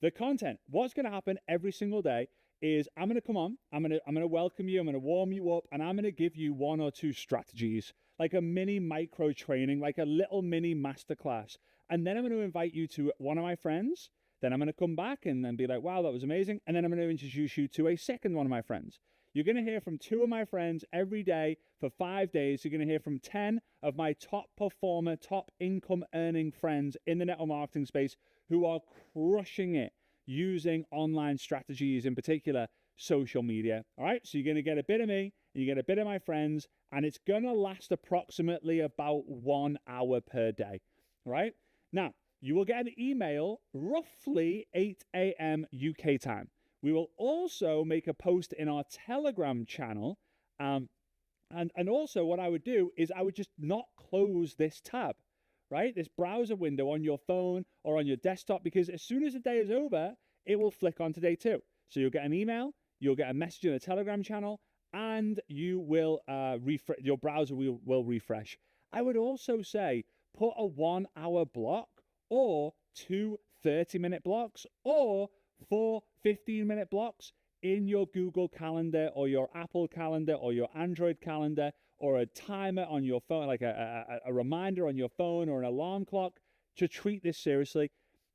the content, what's going to happen every single day is I'm going to come on, I'm going to welcome you, I'm going to warm you up, and I'm going to give you one or two strategies, like a mini micro training, like a little mini masterclass. And then I'm going to invite you to one of my friends. Then I'm going to come back and then be like, wow, that was amazing. And then I'm going to introduce you to a second one of my friends. You're going to hear from two of my friends every day for 5 days. You're going to hear from 10 of my top performer, top income earning friends in the network marketing space who are crushing it using online strategies, in particular social media. All right, so you're going to get a bit of me and you get a bit of my friends, and it's going to last approximately about 1 hour per day. All right, now you will get an email roughly 8 a.m. UK time. We will also make a post in our Telegram channel. And also what I would do is I would just not close this tab, right? This browser window on your phone or on your desktop, because as soon as the day is over, it will flick on to day 2. So you'll get an email, you'll get a message in the Telegram channel, and you will your browser will refresh. I would also say put a 1 hour block or 2 30-minute blocks or 4 15-minute blocks in your Google Calendar or your Apple Calendar or your Android calendar, or a timer on your phone, like a reminder on your phone or an alarm clock, to treat this seriously.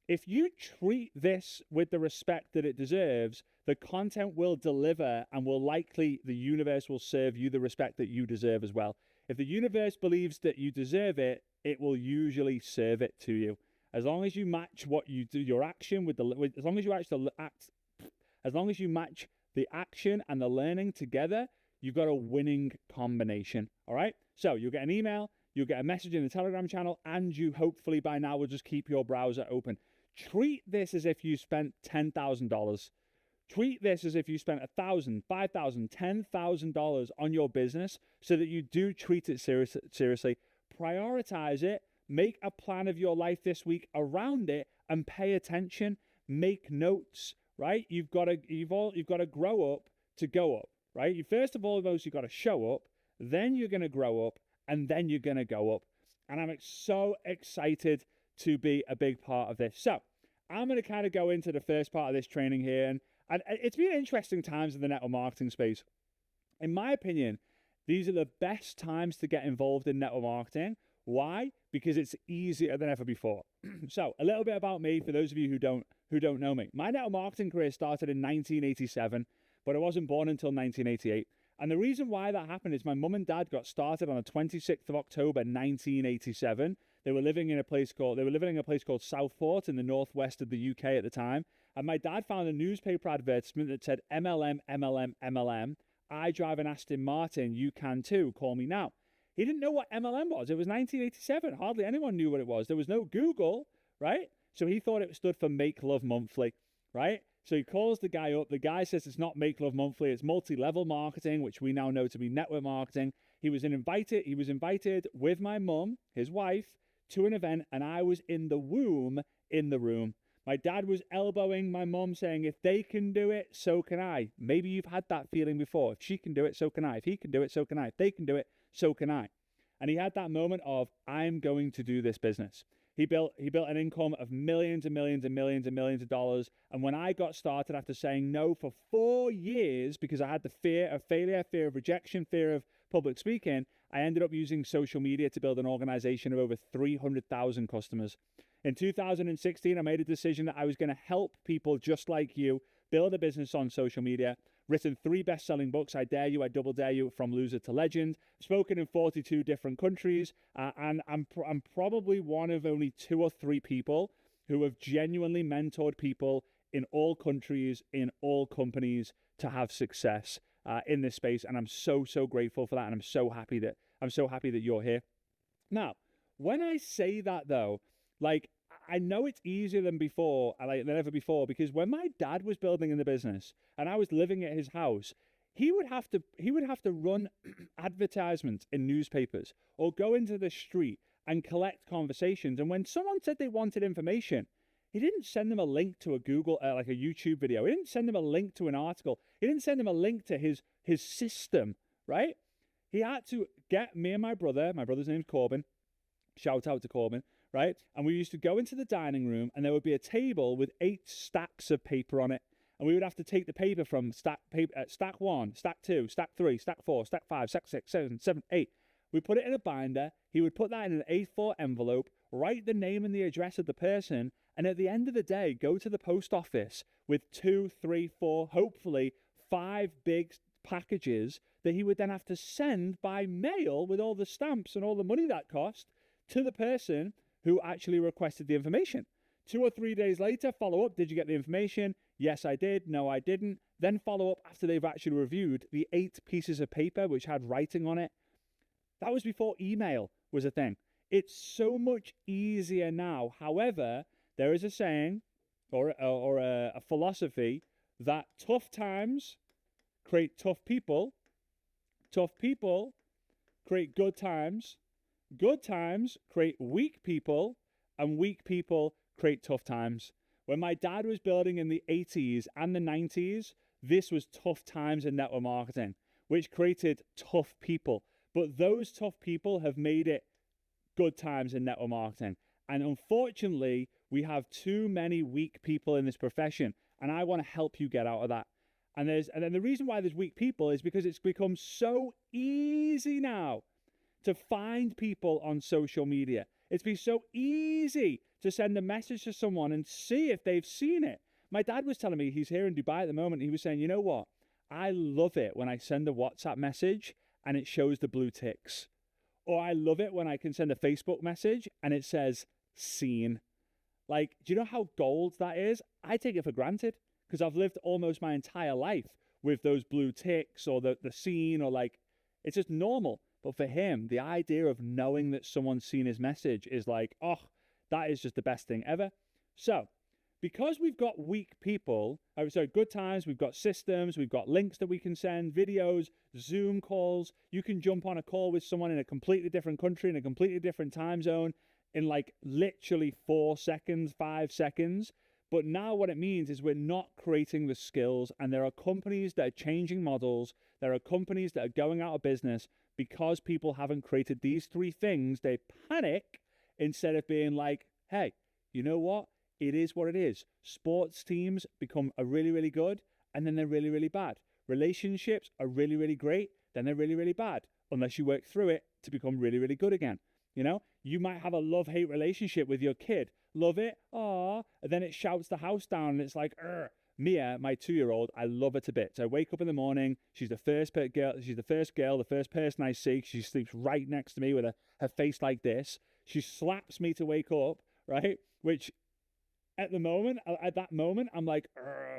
If you treat this with the respect that it deserves, the content will deliver, and the universe will serve you the respect that you deserve as well. If the universe believes that you deserve it, it will usually serve it to you. As long as you match what you do, your action as long as you match the action and the learning together, you've got a winning combination. All right. So you'll get an email, you'll get a message in the Telegram channel, and you hopefully by now will just keep your browser open. Treat this as if you spent $10,000. Treat this as if you spent $1,000, $5,000, $10,000 on your business, so that you do treat it seriously. Prioritize it. Make a plan of your life this week around it and pay attention. Make notes, right? You've got to grow up to go up, right? First of all, you've got to show up, then you're going to grow up, and then you're going to go up. And I'm so excited to be a big part of this. So I'm going to kind of go into the first part of this training here. And it's been interesting times in the network marketing space. In my opinion, these are the best times to get involved in network marketing. Why? Because it's easier than ever before. So a little bit about me for those of you who don't know me. My network marketing career started in 1987, but I wasn't born until 1988. And the reason why that happened is my mum and dad got started on the 26th of October 1987. They were living in a place called Southport in the northwest of the UK at the time. And my dad found a newspaper advertisement that said MLM, MLM, MLM. I drive an Aston Martin. You can too. Call me now. He didn't know what MLM was. It was 1987. Hardly anyone knew what it was. There was no Google, right? So he thought it stood for Make Love Monthly, right? So he calls the guy up. The guy says it's not Make Love Monthly. It's multi-level marketing, which we now know to be network marketing. He was invited with my mum, his wife, to an event, and I was in the womb in the room. My dad was elbowing my mum, saying, if they can do it, so can I. Maybe you've had that feeling before. If she can do it, so can I. If he can do it, so can I. If they can do it, so can I. And he had that moment of, I'm going to do this business. He built an income of millions and millions and millions and millions of dollars. And when I got started after saying no for 4 years, because I had the fear of failure, fear of rejection, fear of public speaking, I ended up using social media to build an organization of over 300,000 customers. In 2016, I made a decision that I was going to help people just like you build a business on social media. Written 3 best-selling books, I Dare You, I Double Dare You, From Loser to Legend. Spoken in 42 different countries, and I'm probably one of only 2 or 3 people who have genuinely mentored people in all countries, in all companies, to have success in this space. And I'm so grateful for that, and I'm so happy that you're here. Now, when I say that though, like, I know it's easier than ever before, because when my dad was building in the business and I was living at his house, he would have to run advertisements in newspapers or go into the street and collect conversations. And when someone said they wanted information, he didn't send them a link to a Google, like a YouTube video. He didn't send them a link to an article. He didn't send them a link to his system, right? He had to get me and my brother's name's Corbin. Shout out to Corbin. right? And we used to go into the dining room and there would be a table with 8 stacks of paper on it. And we would have to take the paper from stack 1, stack 2, stack 3, stack 4, stack 5, stack 6, 7, 8. We put it in a binder. He would put that in an A4 envelope, write the name and the address of the person, and at the end of the day, go to the post office with 2, 3, 4, hopefully 5 big packages that he would then have to send by mail with all the stamps and all the money that cost to the person who actually requested the information. 2 or 3 days later, follow up. Did you get the information? Yes, I did. No, I didn't. Then follow up after they've actually reviewed the 8 pieces of paper which had writing on it. That was before email was a thing. It's so much easier now. However, there is a saying or a philosophy that tough times create tough people create good times create weak people, and weak people create tough times. When my dad was building in the 80s and the 90s, this was tough times in network marketing, which created tough people. But those tough people have made it good times in network marketing. And unfortunately, we have too many weak people in this profession. And I want to help you get out of that. And then the reason why there's weak people is because it's become so easy now to find people on social media. It's been so easy to send a message to someone and see if they've seen it. My dad was telling me, he's here in Dubai at the moment. He was saying, you know what? I love it when I send a WhatsApp message and it shows the blue ticks. Or I love it when I can send a Facebook message and it says seen. Like, do you know how gold that is? I take it for granted because I've lived almost my entire life with those blue ticks or the seen, or like, it's just normal. But for him, the idea of knowing that someone's seen his message is like, oh, that is just the best thing ever. So, because we've got weak people, good times, we've got systems, we've got links that we can send, videos, Zoom calls. You can jump on a call with someone in a completely different country, in a completely different time zone, in like literally 4 seconds, 5 seconds. But now what it means is we're not creating the skills, and there are companies that are changing models. There are companies that are going out of business because people haven't created these 3 things. They panic instead of being like, hey, you know what? It is what it is. Sports teams become really, really good, and then they're really, really bad. Relationships are really, really great, then they're really, really bad, unless you work through it to become really, really good again. You know, you might have a love-hate relationship with your kid. Love it, and then it shouts the house down, and it's like, Mia, my 2-year-old, I love her to bits. I wake up in the morning, she's the first girl, the first person I see. She sleeps right next to me with her face like this. She slaps me to wake up, right? Which at that moment, I'm like,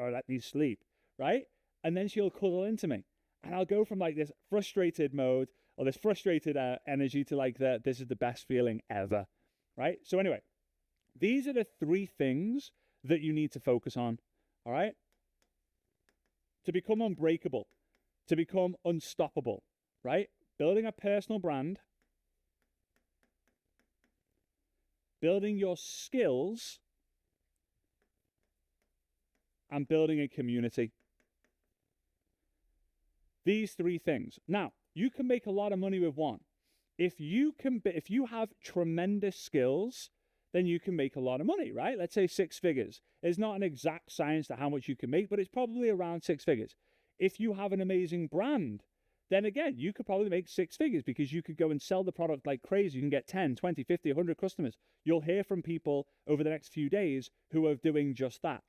let me sleep, right? And then she'll cuddle into me. And I'll go from like this frustrated mode or this frustrated energy to like this is the best feeling ever, right? So anyway, these are the 3 things that you need to focus on, all right? To become unbreakable, to become unstoppable, right? Building a personal brand, building your skills, and building a community. These 3 things. Now, you can make a lot of money with one. If you have tremendous skills, then you can make a lot of money, right? Let's say 6 figures. It's not an exact science to how much you can make, but it's probably around 6 figures. If you have an amazing brand, then again, you could probably make 6 figures because you could go and sell the product like crazy. You can get 10, 20, 50, 100 customers. You'll hear from people over the next few days who are doing just that.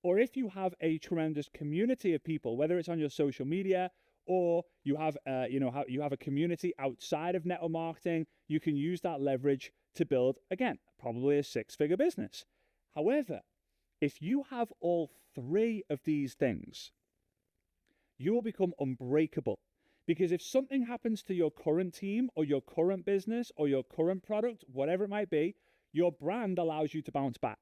Or if you have a tremendous community of people, whether it's on your social media or you have a community outside of network marketing, you can use that leverage to build, again, probably a 6-figure business. However, if you have all 3 of these things, you will become unbreakable. Because if something happens to your current team or your current business or your current product, whatever it might be, your brand allows you to bounce back.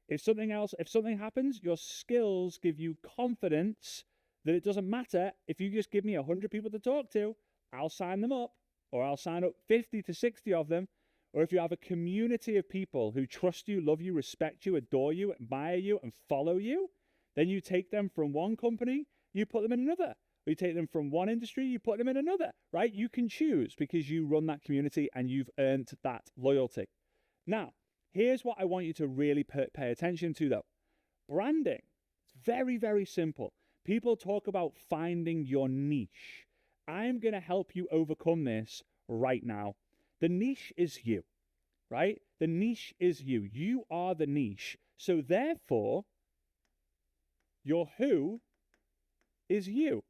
If something happens, your skills give you confidence that it doesn't matter. If you just give me 100 people to talk to, I'll sign them up, or I'll sign up 50 to 60 of them. Or if you have a community of people who trust you, love you, respect you, adore you, admire you, and follow you, then you take them from one company, you put them in another. Or you take them from one industry, you put them in another, right? You can choose because you run that community and you've earned that loyalty. Now, here's what I want you to really pay attention to, though. Branding, very, very simple. People talk about finding your niche. I'm going to help you overcome this right now. The niche is you, right? The niche is you. You are the niche. So therefore, your who is you.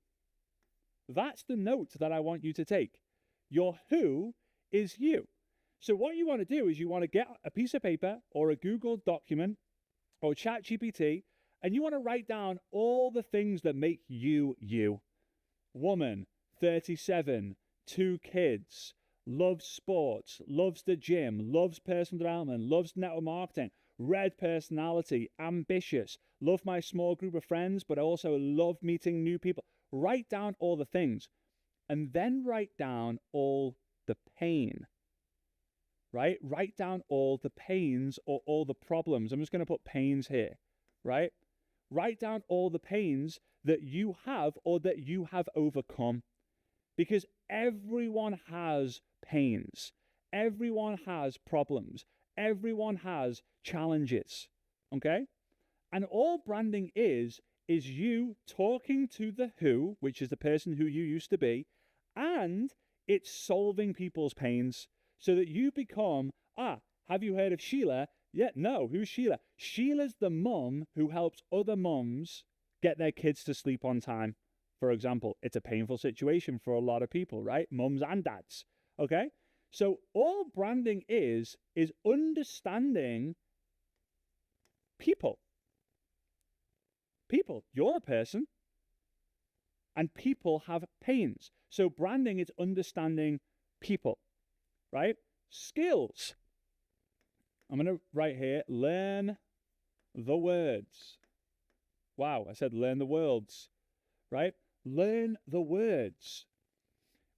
That's the note that I want you to take. Your who is you. So what you want to do is you want to get a piece of paper or a Google document or ChatGPT, and you want to write down all the things that make you, you. Woman, 37, 2 kids, loves sports, loves the gym, loves personal development, loves network marketing, red personality, ambitious, love my small group of friends, but I also love meeting new people. Write down all the things, and then write down all the pain. Right? Write down all the pains or all the problems. I'm just going to put pains here, right? Write down all the pains that you have or that you have overcome. Because everyone has pains. Everyone has problems. Everyone has challenges, okay? And all branding is you talking to the who, which is the person who you used to be, and it's solving people's pains. So that you become, have you heard of Sheila? Yeah, no, who's Sheila? Sheila's the mum who helps other mums get their kids to sleep on time. For example, it's a painful situation for a lot of people, right? Mums and dads, okay? So all branding is understanding people. People, you're a person, and people have pains. So branding is understanding people. Right? Skills. I'm going to write here, learn the words. Wow, I said learn the words, right? Learn the words.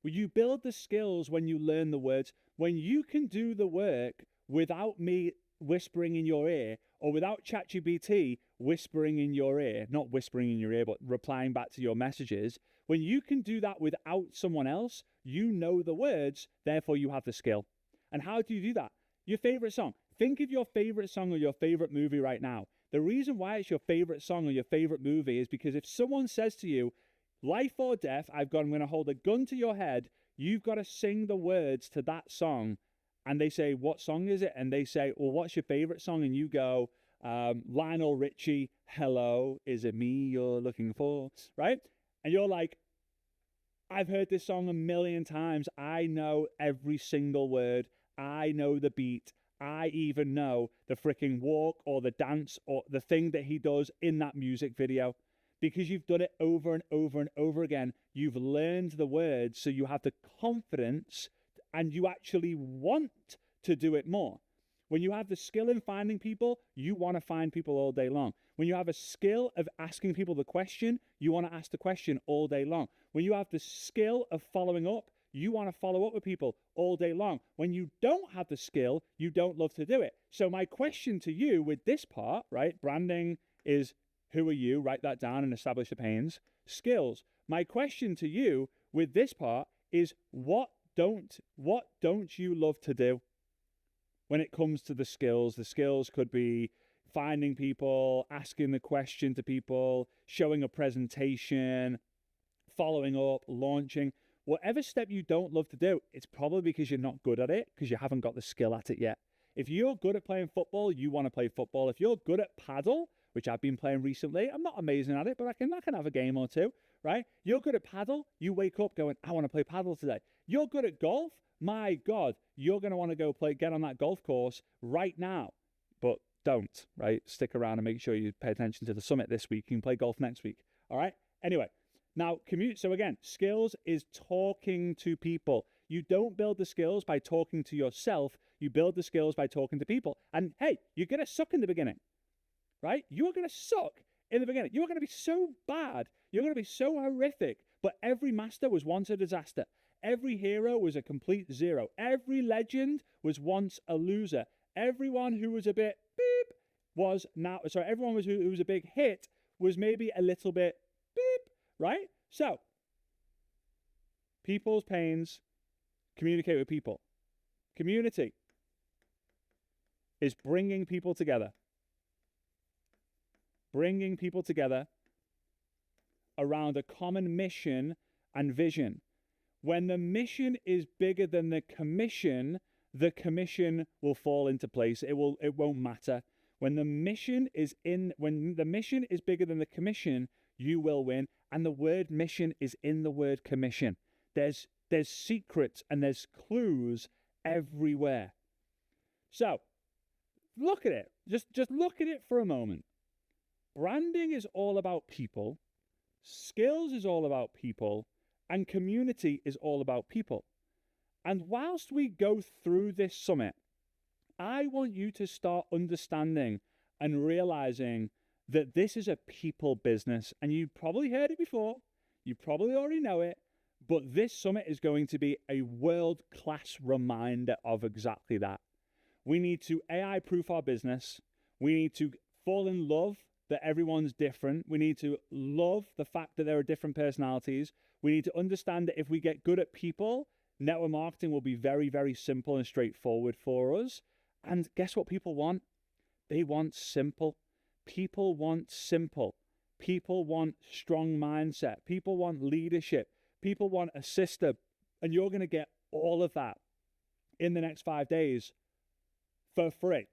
Well, you build the skills when you learn the words. When you can do the work without me whispering in your ear, or without ChatGPT whispering in your ear, not whispering in your ear, but replying back to your messages, when you can do that without someone else, you know the words, therefore you have the skill. And how do you do that? Your favorite song. Think of your favorite song or your favorite movie right now. The reason why it's your favorite song or your favorite movie is because if someone says to you, life or death, I'm going to hold a gun to your head, you've got to sing the words to that song. And they say, what song is it? And they say, well, what's your favorite song? And you go, Lionel Richie, Hello, is it me you're looking for? Right? And you're like, I've heard this song a million times. I know every single word. I know the beat. I even know the freaking walk or the dance or the thing that he does in that music video. Because you've done it over and over and over again. You've learned the words, so you have the confidence and you actually want to do it more. When you have the skill in finding people, you want to find people all day long. When you have a skill of asking people the question, you want to ask the question all day long. When you have the skill of following up, you want to follow up with people all day long. When you don't have the skill, you don't love to do it. So my question to you with this part, right? Branding is who are you? Write that down and establish the pains. Skills. My question to you with this part is what don't you love to do? When it comes to the skills could be finding people, asking the question to people, showing a presentation, following up, launching. Whatever step you don't love to do, it's probably because you're not good at it, because you haven't got the skill at it yet. If you're good at playing football, you want to play football. If you're good at paddle, which I've been playing recently, I'm not amazing at it, but I can have a game or two, right? You're good at paddle, you wake up going, I want to play paddle today. You're good at golf, my God, you're going to want to go get on that golf course right now. But don't, right? Stick around and make sure you pay attention to the summit this week. You can play golf next week, all right? Anyway, now commute. So again, skills is talking to people. You don't build the skills by talking to yourself. You build the skills by talking to people. And hey, you're going to suck in the beginning, right? You're going to suck in the beginning. You're going to be so bad. You're going to be so horrific. But every master was once a disaster. Every hero was a complete zero. Every legend was once a loser. Everyone who was a bit beep was now, sorry, everyone who was a big hit was maybe a little bit beep, right? So, people's pains, communicate with people. Community. is bringing people together. Bringing people together around a common mission and vision. When the mission is bigger than the commission will fall into place. It won't matter. When the mission is bigger than the commission, you will win. And the word mission is in the word commission. There's secrets and there's clues everywhere. So look at it. Just look at it for a moment. Branding is all about people. Skills is all about people. And community is all about people. And whilst we go through this summit, I want you to start understanding and realizing that this is a people business. And you probably heard it before. You probably already know it. But this summit is going to be a world-class reminder of exactly that. We need to AI-proof our business. We need to fall in love that everyone's different. We need to love the fact that there are different personalities. We need to understand that if we get good at people, network marketing will be very, very simple and straightforward for us. And guess what people want? They want simple. People want simple. People want strong mindset. People want leadership. People want a system. And you're going to get all of that in the next 5 days for free.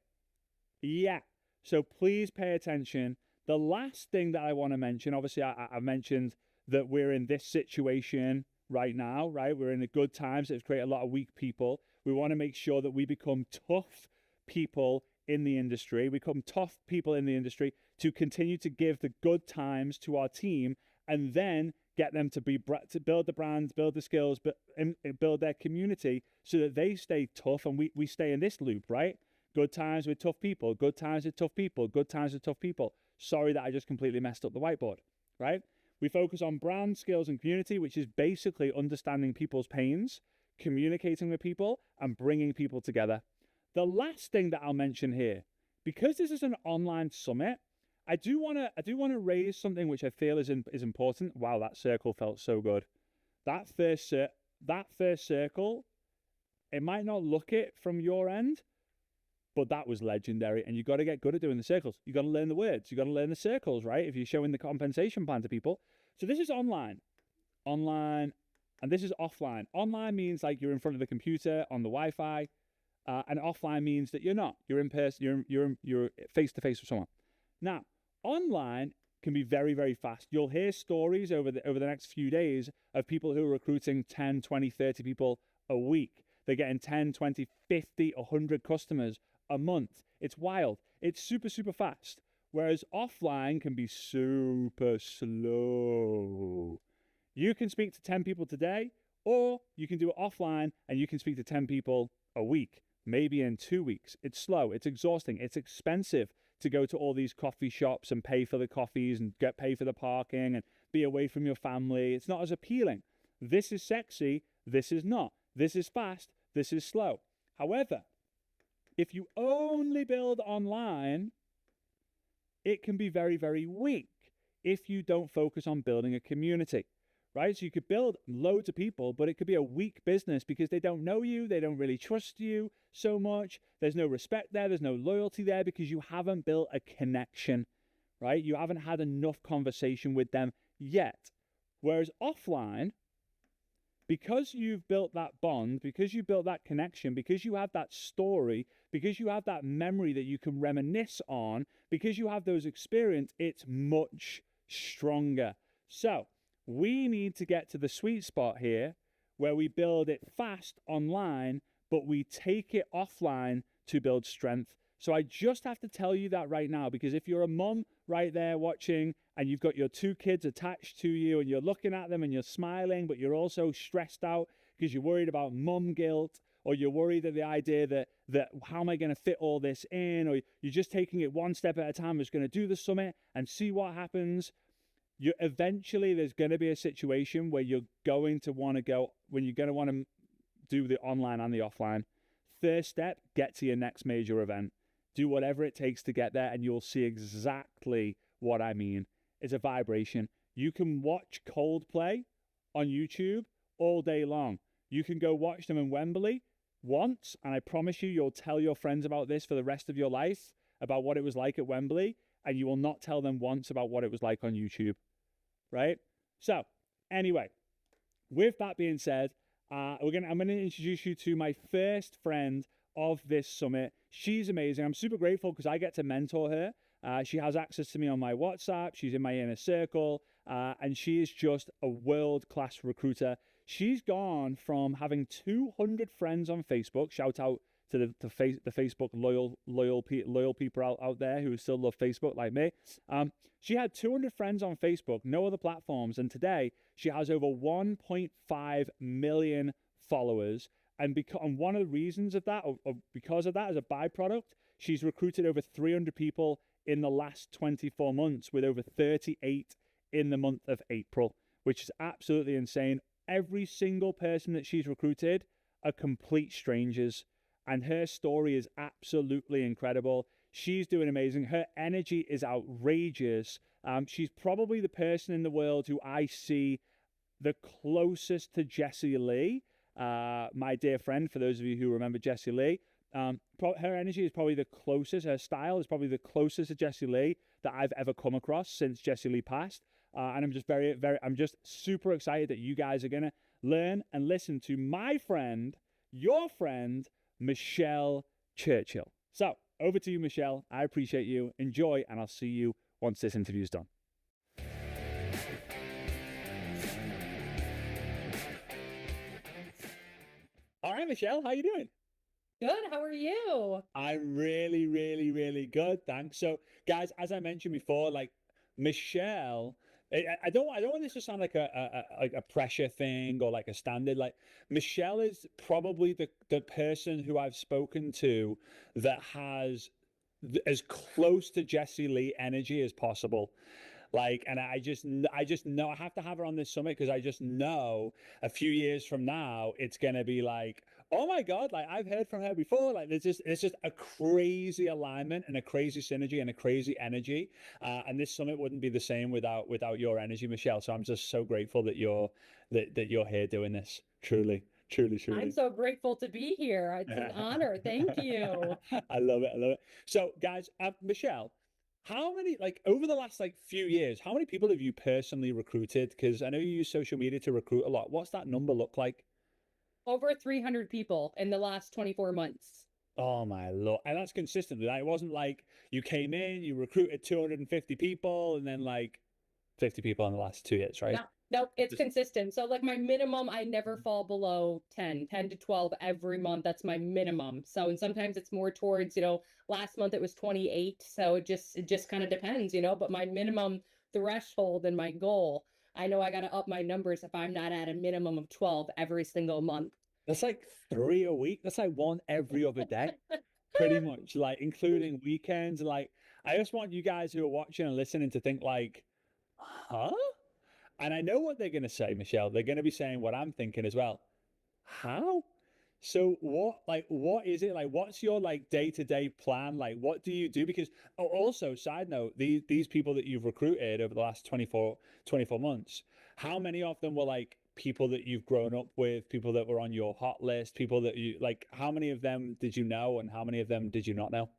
Yeah. So please pay attention. The last thing that I want to mention, obviously I mentioned that we're in this situation right now, right? We're in a good time, so it's created a lot of weak people. We want to make sure that we become tough people in the industry. We become tough people in the industry to continue to give the good times to our team and then get them to build the brands, build the skills, and build their community so that they stay tough and we stay in this loop, right? Good times with tough people, good times with tough people, good times with tough people. Sorry that I just completely messed up the whiteboard, right? We focus on brand, skills, and community, which is basically understanding people's pains, communicating with people, and bringing people together. The last thing that I'll mention here, because this is an online summit, I do want to raise something which I feel is important. Wow, that circle felt so good. That first circle, it might not look it from your end, but that was legendary. And you got to get good at doing the circles. You got to learn the words. You got to learn the circles, right? If you're showing the compensation plan to people. So this is online, and this is offline. Online means like you're in front of the computer on the Wi-Fi, and offline means that you're not. You're in person. You're face to face with someone. Now, online can be very, very fast. You'll hear stories over the next few days of people who are recruiting 10, 20, 30 people a week. They're getting 10, 20, 50, 100 customers a month. It's wild. It's super, super fast. Whereas offline can be super slow. You can speak to 10 people today, or you can do it offline and you can speak to 10 people a week, maybe in 2 weeks. It's slow. It's exhausting. It's expensive to go to all these coffee shops and pay for the coffees and pay for the parking and be away from your family. It's not as appealing. This is sexy. This is not. This is fast. This is slow. However, if you only build online, it can be very, very weak if you don't focus on building a community, right? So you could build loads of people, but it could be a weak business because they don't know you. They don't really trust you so much. There's no respect there. There's no loyalty there because you haven't built a connection, right? You haven't had enough conversation with them yet. Whereas offline, because you've built that bond, because you built that connection, because you have that story, because you have that memory that you can reminisce on, because you have those experiences, it's much stronger. So we need to get to the sweet spot here where we build it fast online, but we take it offline to build strength. So I just have to tell you that right now, because if you're a mom right there watching and you've got your 2 kids attached to you and you're looking at them and you're smiling, but you're also stressed out because you're worried about mom guilt, or you're worried at the idea that how am I going to fit all this in, or you're just taking it one step at a time, just going to do the summit and see what happens. Eventually there's going to be a situation where you're going to want to do the online and the offline. First step, get to your next major event. Do whatever it takes to get there, and you'll see exactly what I mean. It's a vibration. You can watch Coldplay on YouTube all day long. You can go watch them in Wembley once, and I promise you, you'll tell your friends about this for the rest of your life, about what it was like at Wembley, and you will not tell them once about what it was like on YouTube, right? So, anyway, with that being said, I'm gonna introduce you to my first friend of this summit. She's amazing. I'm super grateful because I get to mentor her. She has access to me on my WhatsApp. She's in my inner circle, and she is just a world-class recruiter. She's gone from having 200 friends on Facebook. Shout out to the Facebook loyal people out there who still love Facebook like me. She had 200 friends on Facebook, no other platforms, and today she has over 1.5 million followers. And one of the reasons of that, or because of that, as a byproduct, she's recruited over 300 people in the last 24 months, with over 38 in the month of April, which is absolutely insane. Every single person that she's recruited are complete strangers, and her story is absolutely incredible. She's doing amazing. Her energy is outrageous. She's probably the person in the world who I see the closest to Jessie Lee, my dear friend, for those of you who remember Jessie Lee. Her energy is probably the closest, her style is probably the closest to Jessie Lee that I've ever come across since Jessie Lee passed. And I'm just I'm just super excited that you guys are going to learn and listen to my friend, your friend, Michelle Churchill. So over to you, Michelle. I appreciate you. Enjoy, and I'll see you once this interview's done. All right, Michelle, how you doing? Good. How are you? I'm really, really, really good. Thanks. So, guys, as I mentioned before, like Michelle, I don't want this to sound like a pressure thing or like a standard. Like Michelle is probably the person who I've spoken to that has as close to Jessie Lee energy as possible. Like, and I just know I have to have her on this summit because I just know a few years from now it's gonna be like, oh my God, like I've heard from her before. Like it's just a crazy alignment and a crazy synergy and a crazy energy. And this summit wouldn't be the same without your energy, Michelle. So I'm just so grateful that you're here doing this. Truly, truly, I'm truly. so grateful to be here. It's an honor. Thank you. I love it. I love it. So, guys, Michelle, how many, like, over the last like few years, how many people have you personally recruited? Because I know you use social media to recruit a lot. What's that number look like? Over 300 people in the last 24 months. Oh my Lord. And that's consistently. Like, it wasn't like you came in, you recruited 250 people, and then like 50 people in the last 2 years, right? No, no, it's Just, consistent. So like my minimum, I never fall below 10 to 12 every month. That's my minimum. So, and sometimes it's more towards, last month it was 28. So it just kind of depends, but my minimum threshold and my goal, I know I got to up my numbers if I'm not at a minimum of 12 every single month. that's like 3 a week. That's like one every other day, pretty much, like including weekends. Like, I just want you guys who are watching and listening to think like, huh? And I know what they're going to say, Michelle. They're going to be saying what I'm thinking as well. How? So what is it like? What's your like day-to-day plan? Like, what do you do? Because also, side note, these people that you've recruited over the last 24 months, how many of them were like people that you've grown up with, people that were on your hot list, people that you like, how many of them did you know and how many of them did you not know?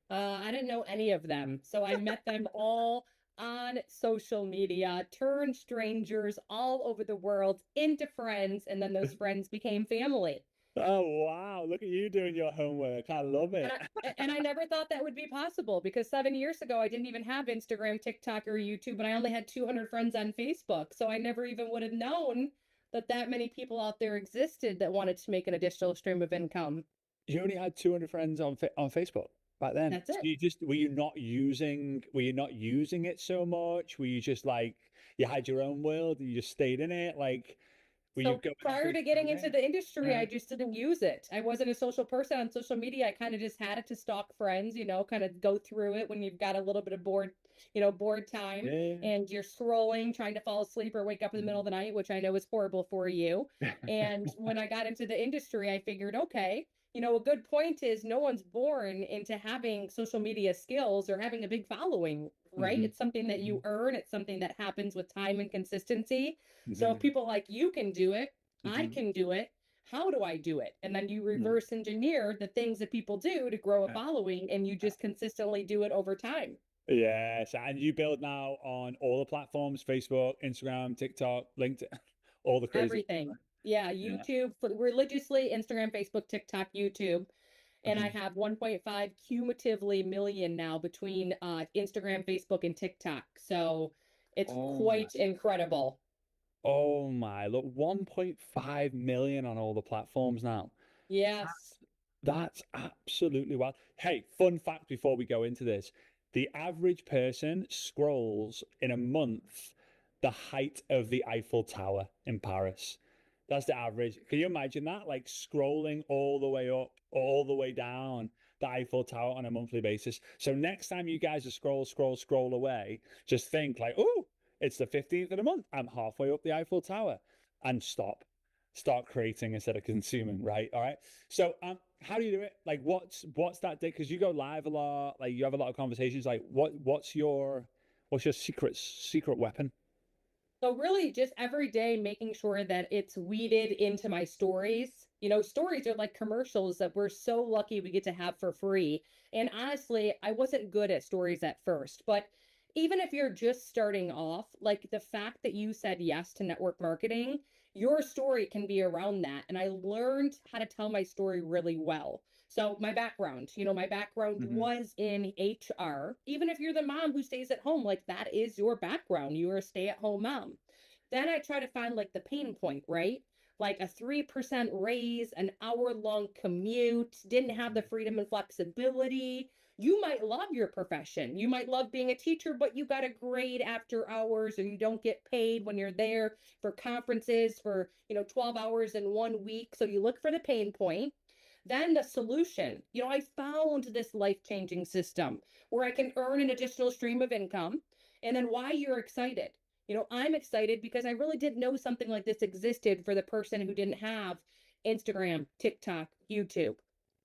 I didn't know any of them. So I met them all on social media, turned strangers all over the world into friends, and then those friends became family. Oh wow, look at you doing your homework. I love And it. I never thought that would be possible because 7 years ago I didn't even have Instagram, TikTok, or YouTube, and I only had 200 friends on Facebook. So I never even would have known that that many people out there existed that wanted to make an additional stream of income. You only had 200 friends on Facebook back then. That's So it. you just were you not using it so much? Were you just like you had your own world and you just stayed in it? Like were you So going prior through to getting into everything? the industry, Yeah. I just didn't use it. I wasn't a social person on social media. I kind of just had it to stalk friends, kind of go through it when you've got a little bit of bored time Yeah. and you're scrolling, trying to fall asleep or wake up in the middle of the night, which I know is horrible for you. And when I got into the industry, I figured, okay, a good point is no one's born into having social media skills or having a big following, right? Mhm. It's something that you earn, it's something that happens with time and consistency. So if Mhm. people like you can do it, I Mhm. can do it. how do I do it? And then you Mm. reverse engineer the things that people do to grow a following, and you just consistently do it over time. Yes, and you build now on all the platforms: Facebook, Instagram, TikTok, LinkedIn, all the crazy. Everything. Yeah, Yeah. YouTube, religiously, Instagram, Facebook, TikTok, YouTube. And I Mhm. have 1.5 cumulatively million now between Instagram, Facebook, and TikTok. So it's Oh my. quite incredible. Oh my, look, 1.5 million on all the platforms now. Yes. That's absolutely wild. Hey, fun fact before we go into this. The average person scrolls in a month the height of the Eiffel Tower in Paris. That's the average. Can you imagine that? Like scrolling all the way up, all the way down the Eiffel Tower on a monthly basis. So next time you guys are scroll away, just think like, oh, it's the 15th of the month. I'm halfway up the Eiffel Tower, and stop. Start creating instead of consuming, right? All right. So how do you do it? Like what's that day? Because you go live a lot, like you have a lot of conversations. Like what's your secret weapon? So really just every day making sure that it's weeded into my stories. You know, stories are like commercials that we're so lucky we get to have for free. And honestly, I wasn't good at stories at first, but even if you're just starting off, like the fact that you said yes to network marketing, your story can be around that. And I learned how to tell my story really well. So my background, my background Mm-hmm. was in HR. Even if you're the mom who stays at home, like that is your background. You're a stay-at-home mom. Then I try to find like the pain point, right? Like a 3% raise, an hour-long commute, didn't have the freedom and flexibility. You might love your profession. You might love being a teacher, but you got a grade after hours, or you don't get paid when you're there for conferences for, 12 hours in 1 week. So you look for the pain point. Then the solution. I found this life-changing system where I can earn an additional stream of income. And then why you're excited. I'm excited because I really didn't know something like this existed for the person who didn't have Instagram, TikTok, YouTube,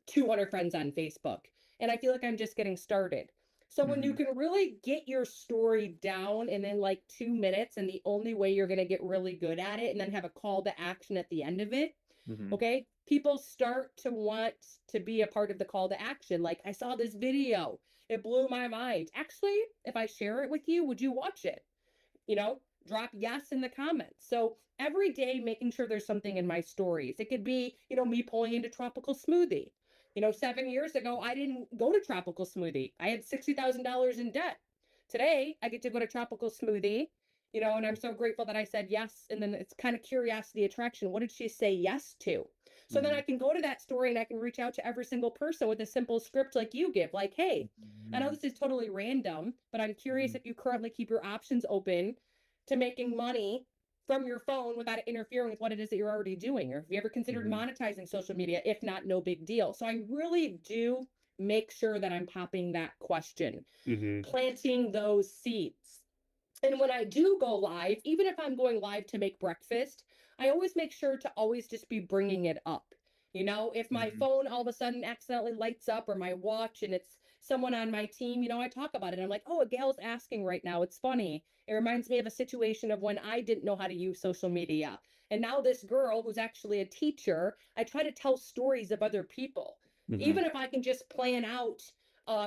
200 friends on Facebook. And I feel like I'm just getting started. So when you Mm-hmm. can really get your story down in like 2 minutes, and the only way you're going to get really good at it, and then have a call to action at the end of it, Mm-hmm. okay, people start to want to be a part of the call to action. Like, I saw this video, it blew my mind. Actually, if I share it with you, would you watch it? you know, drop yes in the comments. So every day, making sure there's something in my stories. It could be, me pulling into tropical smoothie. 7 years ago, I didn't go to tropical smoothie. I had $60,000 in debt. Today, I get to go to tropical smoothie, and I'm so grateful that I said yes. And then it's kind of curiosity attraction. What did she say yes to? So then Mm-hmm. I can go to that story and I can reach out to every single person with a simple script like you give, like, hey, I know this is totally random, but I'm curious Mm-hmm. if you currently keep your options open to making money from your phone without interfering with what it is that you're already doing. Or have you ever considered Mm-hmm. monetizing social media? If not, no big deal. So I really do make sure that I'm popping that question, Mm-hmm. planting those seeds. And when I do go live, even if I'm going live to make breakfast, I always make sure to always just be bringing it up. If my Mm-hmm. phone all of a sudden accidentally lights up, or my watch, and it's someone on my team, I talk about it. I'm like, oh, a gal's asking right now. It's funny. It reminds me of a situation of when I didn't know how to use social media. And now this girl who's actually a teacher, I try to tell stories of other people. Mm-hmm. Even if I can just plan out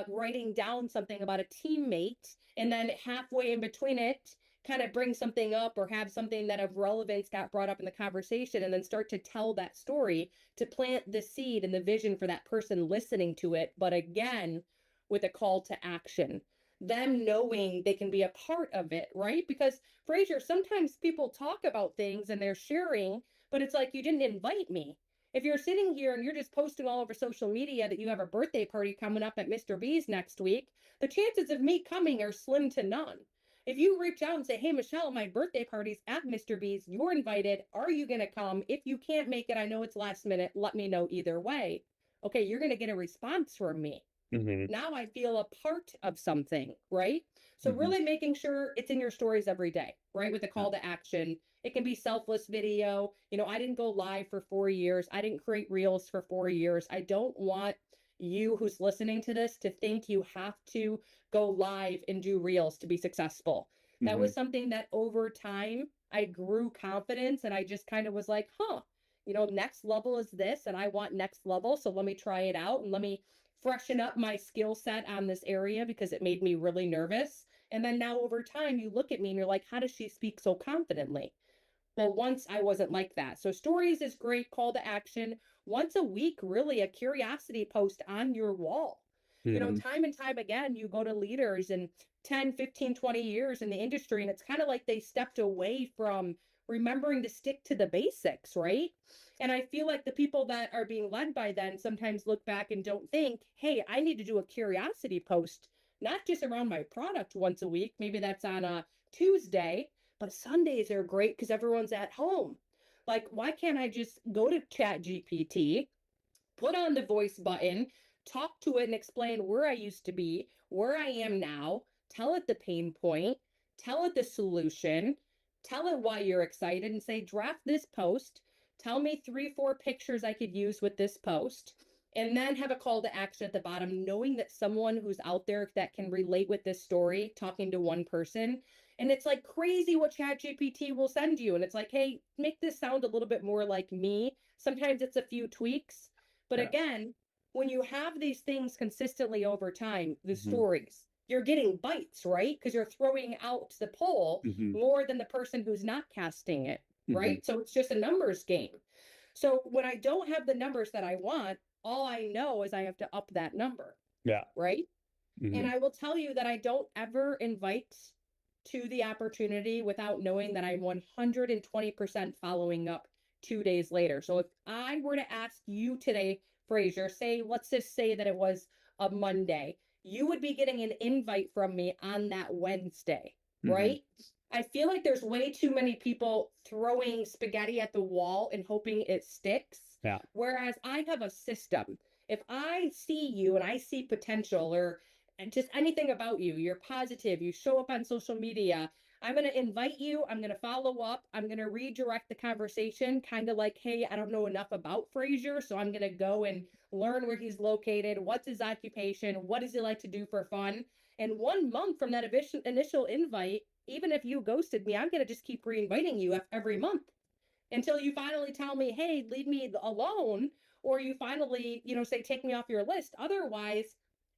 writing down something about a teammate, and then halfway in between it, kind of bring something up or have something that of relevance got brought up in the conversation, and then start to tell that story to plant the seed and the vision for that person listening to it. But again, with a call to action, them knowing they can be a part of it, right? Because Fraser, sometimes people talk about things and they're sharing, but it's like, you didn't invite me. If you're sitting here and you're just posting all over social media that you have a birthday party coming up at Mr. B's next week, the chances of me coming are slim to none. If you reach out and say, hey, Michelle, my birthday party's at Mr. B's, you're invited. Are you going to come? If you can't make it, I know it's last minute. Let me know either way. Okay, you're going to get a response from me. Mm-hmm. Now I feel a part of something, right? So Mm-hmm. really making sure it's in your stories every day, right? With a call to action. It can be selfless video. I didn't go live for 4 years. I didn't create reels for 4 years. I don't want you who's listening to this to think you have to go live and do reels to be successful. That Mm-hmm. was something that over time I grew confidence, and I just kind of was like, huh, next level is this, and I want next level. So let me try it out and let me freshen up my skill set on this area because it made me really nervous. And then now over time, you look at me and you're like, how does she speak so confidently? Well, once I wasn't like that. So stories is great, call to action. Once a week, really a curiosity post on your wall. Time and time again, you go to leaders and 10, 15, 20 years in the industry, and it's kind of like they stepped away from remembering to stick to the basics, right? And I feel like the people that are being led by them sometimes look back and don't think, hey, I need to do a curiosity post, not just around my product once a week. Maybe that's on a Tuesday, but Sundays are great because everyone's at home. Like, why can't I just go to Chat GPT, put on the voice button, talk to it and explain where I used to be, where I am now, tell it the pain point, tell it the solution, tell it why you're excited, and say, draft this post, tell me 3, 4 pictures I could use with this post, and then have a call to action at the bottom, knowing that someone who's out there that can relate with this story, talking to one person. And it's like crazy what ChatGPT will send you. And it's like, hey, make this sound a little bit more like me. Sometimes it's a few tweaks. But again, when you have these things consistently over time, the stories, you're getting bites, right? Because you're throwing out the poll more than the person who's not casting it, right? So it's just a numbers game. So when I don't have the numbers that I want, all I know is I have to up that number. Yeah. Right. And I will tell you that I don't ever invite to the opportunity without knowing that I'm 120% following up 2 days later. So if I were to ask you today, Frazer, let's just say that it was a Monday, you would be getting an invite from me on that Wednesday, right? I feel like there's way too many people throwing spaghetti at the wall and hoping it sticks. Yeah. Whereas I have a system. If I see you and I see potential or just anything about you, you're positive, you show up on social media, I'm going to invite you, I'm going to follow up, I'm going to redirect the conversation, kind of like, hey, I don't know enough about Frazer, so I'm going to go and learn where he's located, what's his occupation, what does he like to do for fun. And 1 month from that initial invite, even if you ghosted me, I'm going to just keep re-inviting you every month until you finally tell me, hey, leave me alone, or you finally, say, take me off your list. Otherwise,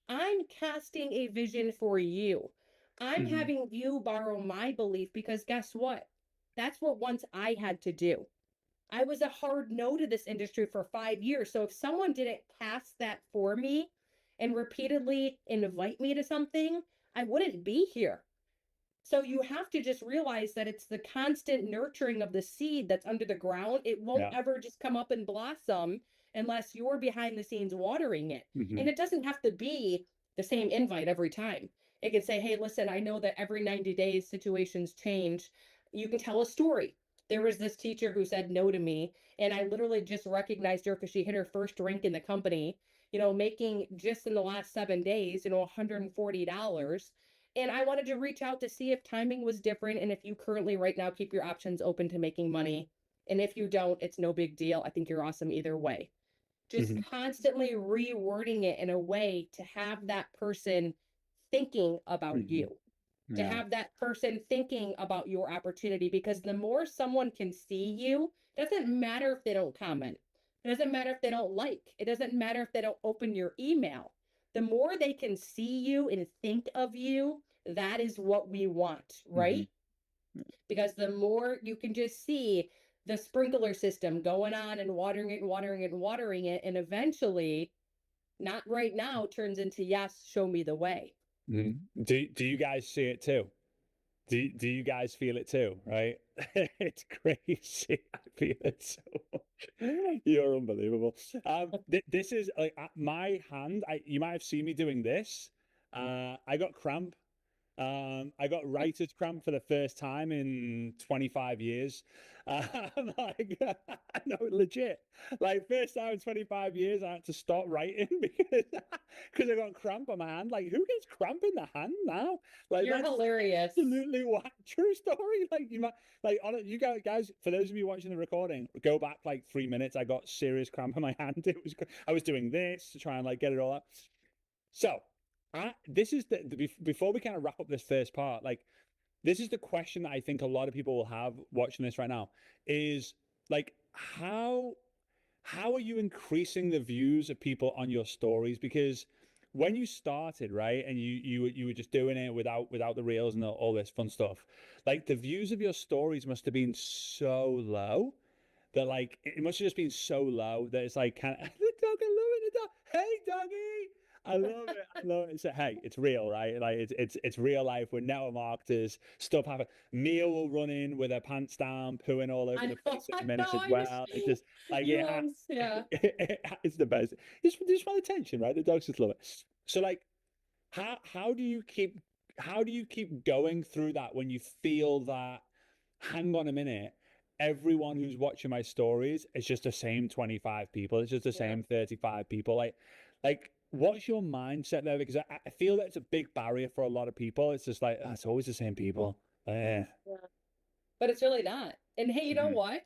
I'm casting a vision for you. I'm having you borrow my belief because guess what? That's what once I had to do. I was a hard no to this industry for 5 years. So if someone didn't cast that for me and repeatedly invite me to something, I wouldn't be here. So you have to just realize that it's the constant nurturing of the seed that's under the ground. It won't ever just come up and blossom unless you're behind the scenes watering it. And it doesn't have to be the same invite every time. It can say, hey, listen, I know that every 90 days situations change. You can tell a story. There was this teacher who said no to me, and I literally just recognized her because she hit her first rank in the company, making just in the last 7 days, $140. And I wanted to reach out to see if timing was different and if you currently right now keep your options open to making money. And if you don't, it's no big deal. I think you're awesome either way. Just constantly rewording it in a way to have that person thinking about you, to have that person thinking about your opportunity, because the more someone can see you, it doesn't matter if they don't comment. It doesn't matter if they don't like. It doesn't matter if they don't open your email. The more they can see you and think of you, that is what we want, right? Because the more you can just see the sprinkler system going on and watering it and watering it and watering it, and eventually, not right now, turns into, yes, show me the way. Do you guys see it too? Do you guys feel it too? Right? It's crazy. I feel it so much. You're unbelievable. This is like my hand. You might have seen me doing this. I got cramp. I got writer's cramp for the first time in 25 years. Like, no, legit. Like, first time in 25 years, I had to stop writing because I got cramp on my hand. Like, who gets cramp in the hand now? Like, you're hilarious. Absolutely what? True story. Like, you might, like, you guys, for those of you watching the recording, go back like 3 minutes. I got serious cramp in my hand. I was doing this to try and like get it all up. So, this is before we kind of wrap up this first part, like, this is the question that I think a lot of people will have watching this right now is like, how how are you increasing the views of people on your stories? Because when you started, right, and you were just doing it without the reels and all this fun stuff, like the views of your stories must have been so low that like it must have just been so low that it's like kind of the dog, I love it, the dog, hey doggy. I love it. I love it. So, hey, it's real, right? Like it's real life. We're network marketers. Stuff happen. Mia will run in with her pants down, pooing all over the place in I a minute know, as I just well. It's just like you yeah. it's the best. Just want attention, right? The dogs just love it. So like, how do you keep going through that when you feel that? Hang on a minute. Everyone who's watching my stories is just the same 25 people. It's just the Yeah. same 35 people. Like, what's your mindset there? Because I feel that it's a big barrier for a lot of people. It's just like, "Ah, it's always the same people." Yeah. Yeah. But it's really not. And hey, you know Mhm. what?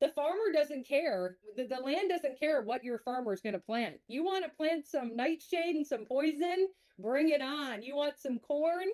The farmer doesn't care. The land doesn't care what your farmer is going to plant. You want to plant some nightshade and some poison? Bring it on. You want some corn?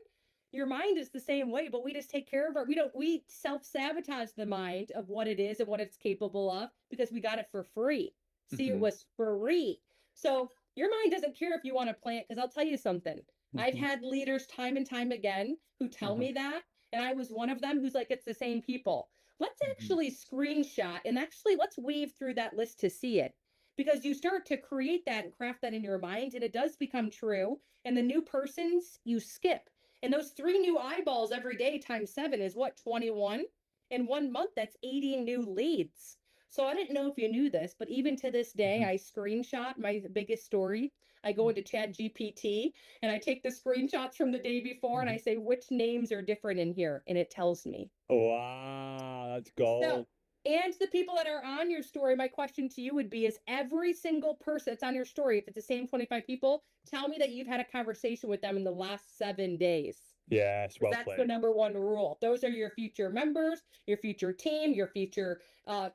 Your mind is the same way, but we just take care of our, we self-sabotage the mind of what it is and what it's capable of because we got it for free. See, it Mhm. was free. So your mind doesn't care if you want to plant, because I'll tell you something. I've Mhm. had leaders time and time again who tell Mhm. me that, and I was one of them who's like, it's the same people. Let's Mhm. actually screenshot and actually let's weave through that list to see it. Because you start to create that and craft that in your mind, and it does become true. And the new persons you skip. And those 3 new eyeballs every day times 7 is what, 21? In 1 month, that's 80 new leads. So I didn't know if you knew this, but even to this day, Mhm. I screenshot my biggest story. I go into Chat GPT and I take the screenshots from the day before and I Mhm. say which names are different in here, and it tells me. Wow, that's So, gold. and the people that are on your story, my question to you would be, is every single person that's on your story, if it's the same 25 people, tell me that you've had a conversation with them in the last 7 days. Yes, Because well that's the played. number 1 rule. Those are your future members, your future team, your future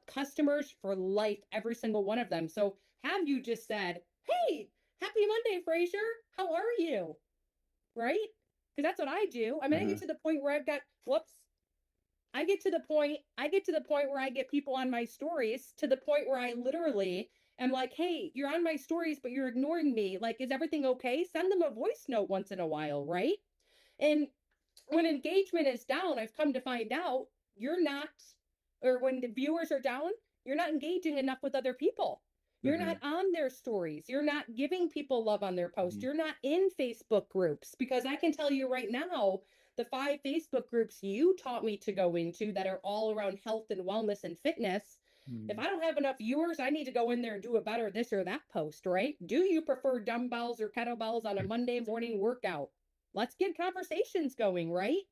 customers for life, every single one of them. So have you just said, hey, happy Monday, Fraser. How are you? Right? Because that's what I do. I mean, I get Uh-huh. to the point where I've got, whoops, I get to the point where I get people on my stories to the point where I literally am like, hey, you're on my stories, but you're ignoring me. Like, is everything okay? Send them a voice note once in a while, right? And when engagement is down, I've come to find out you're not, or when the viewers are down, you're not engaging enough with other people. You're not Mhm. on their stories. You're not giving people love on their posts. Mhm. You're not in Facebook groups, because I can tell you right now, the 5 Facebook groups you taught me to go into that are all around health and wellness and fitness. If Mhm. I don't have enough viewers, I need to go in there and do a better this or that post, right? Do you prefer dumbbells or kettlebells on a Monday morning workout? Let's get conversations going, right?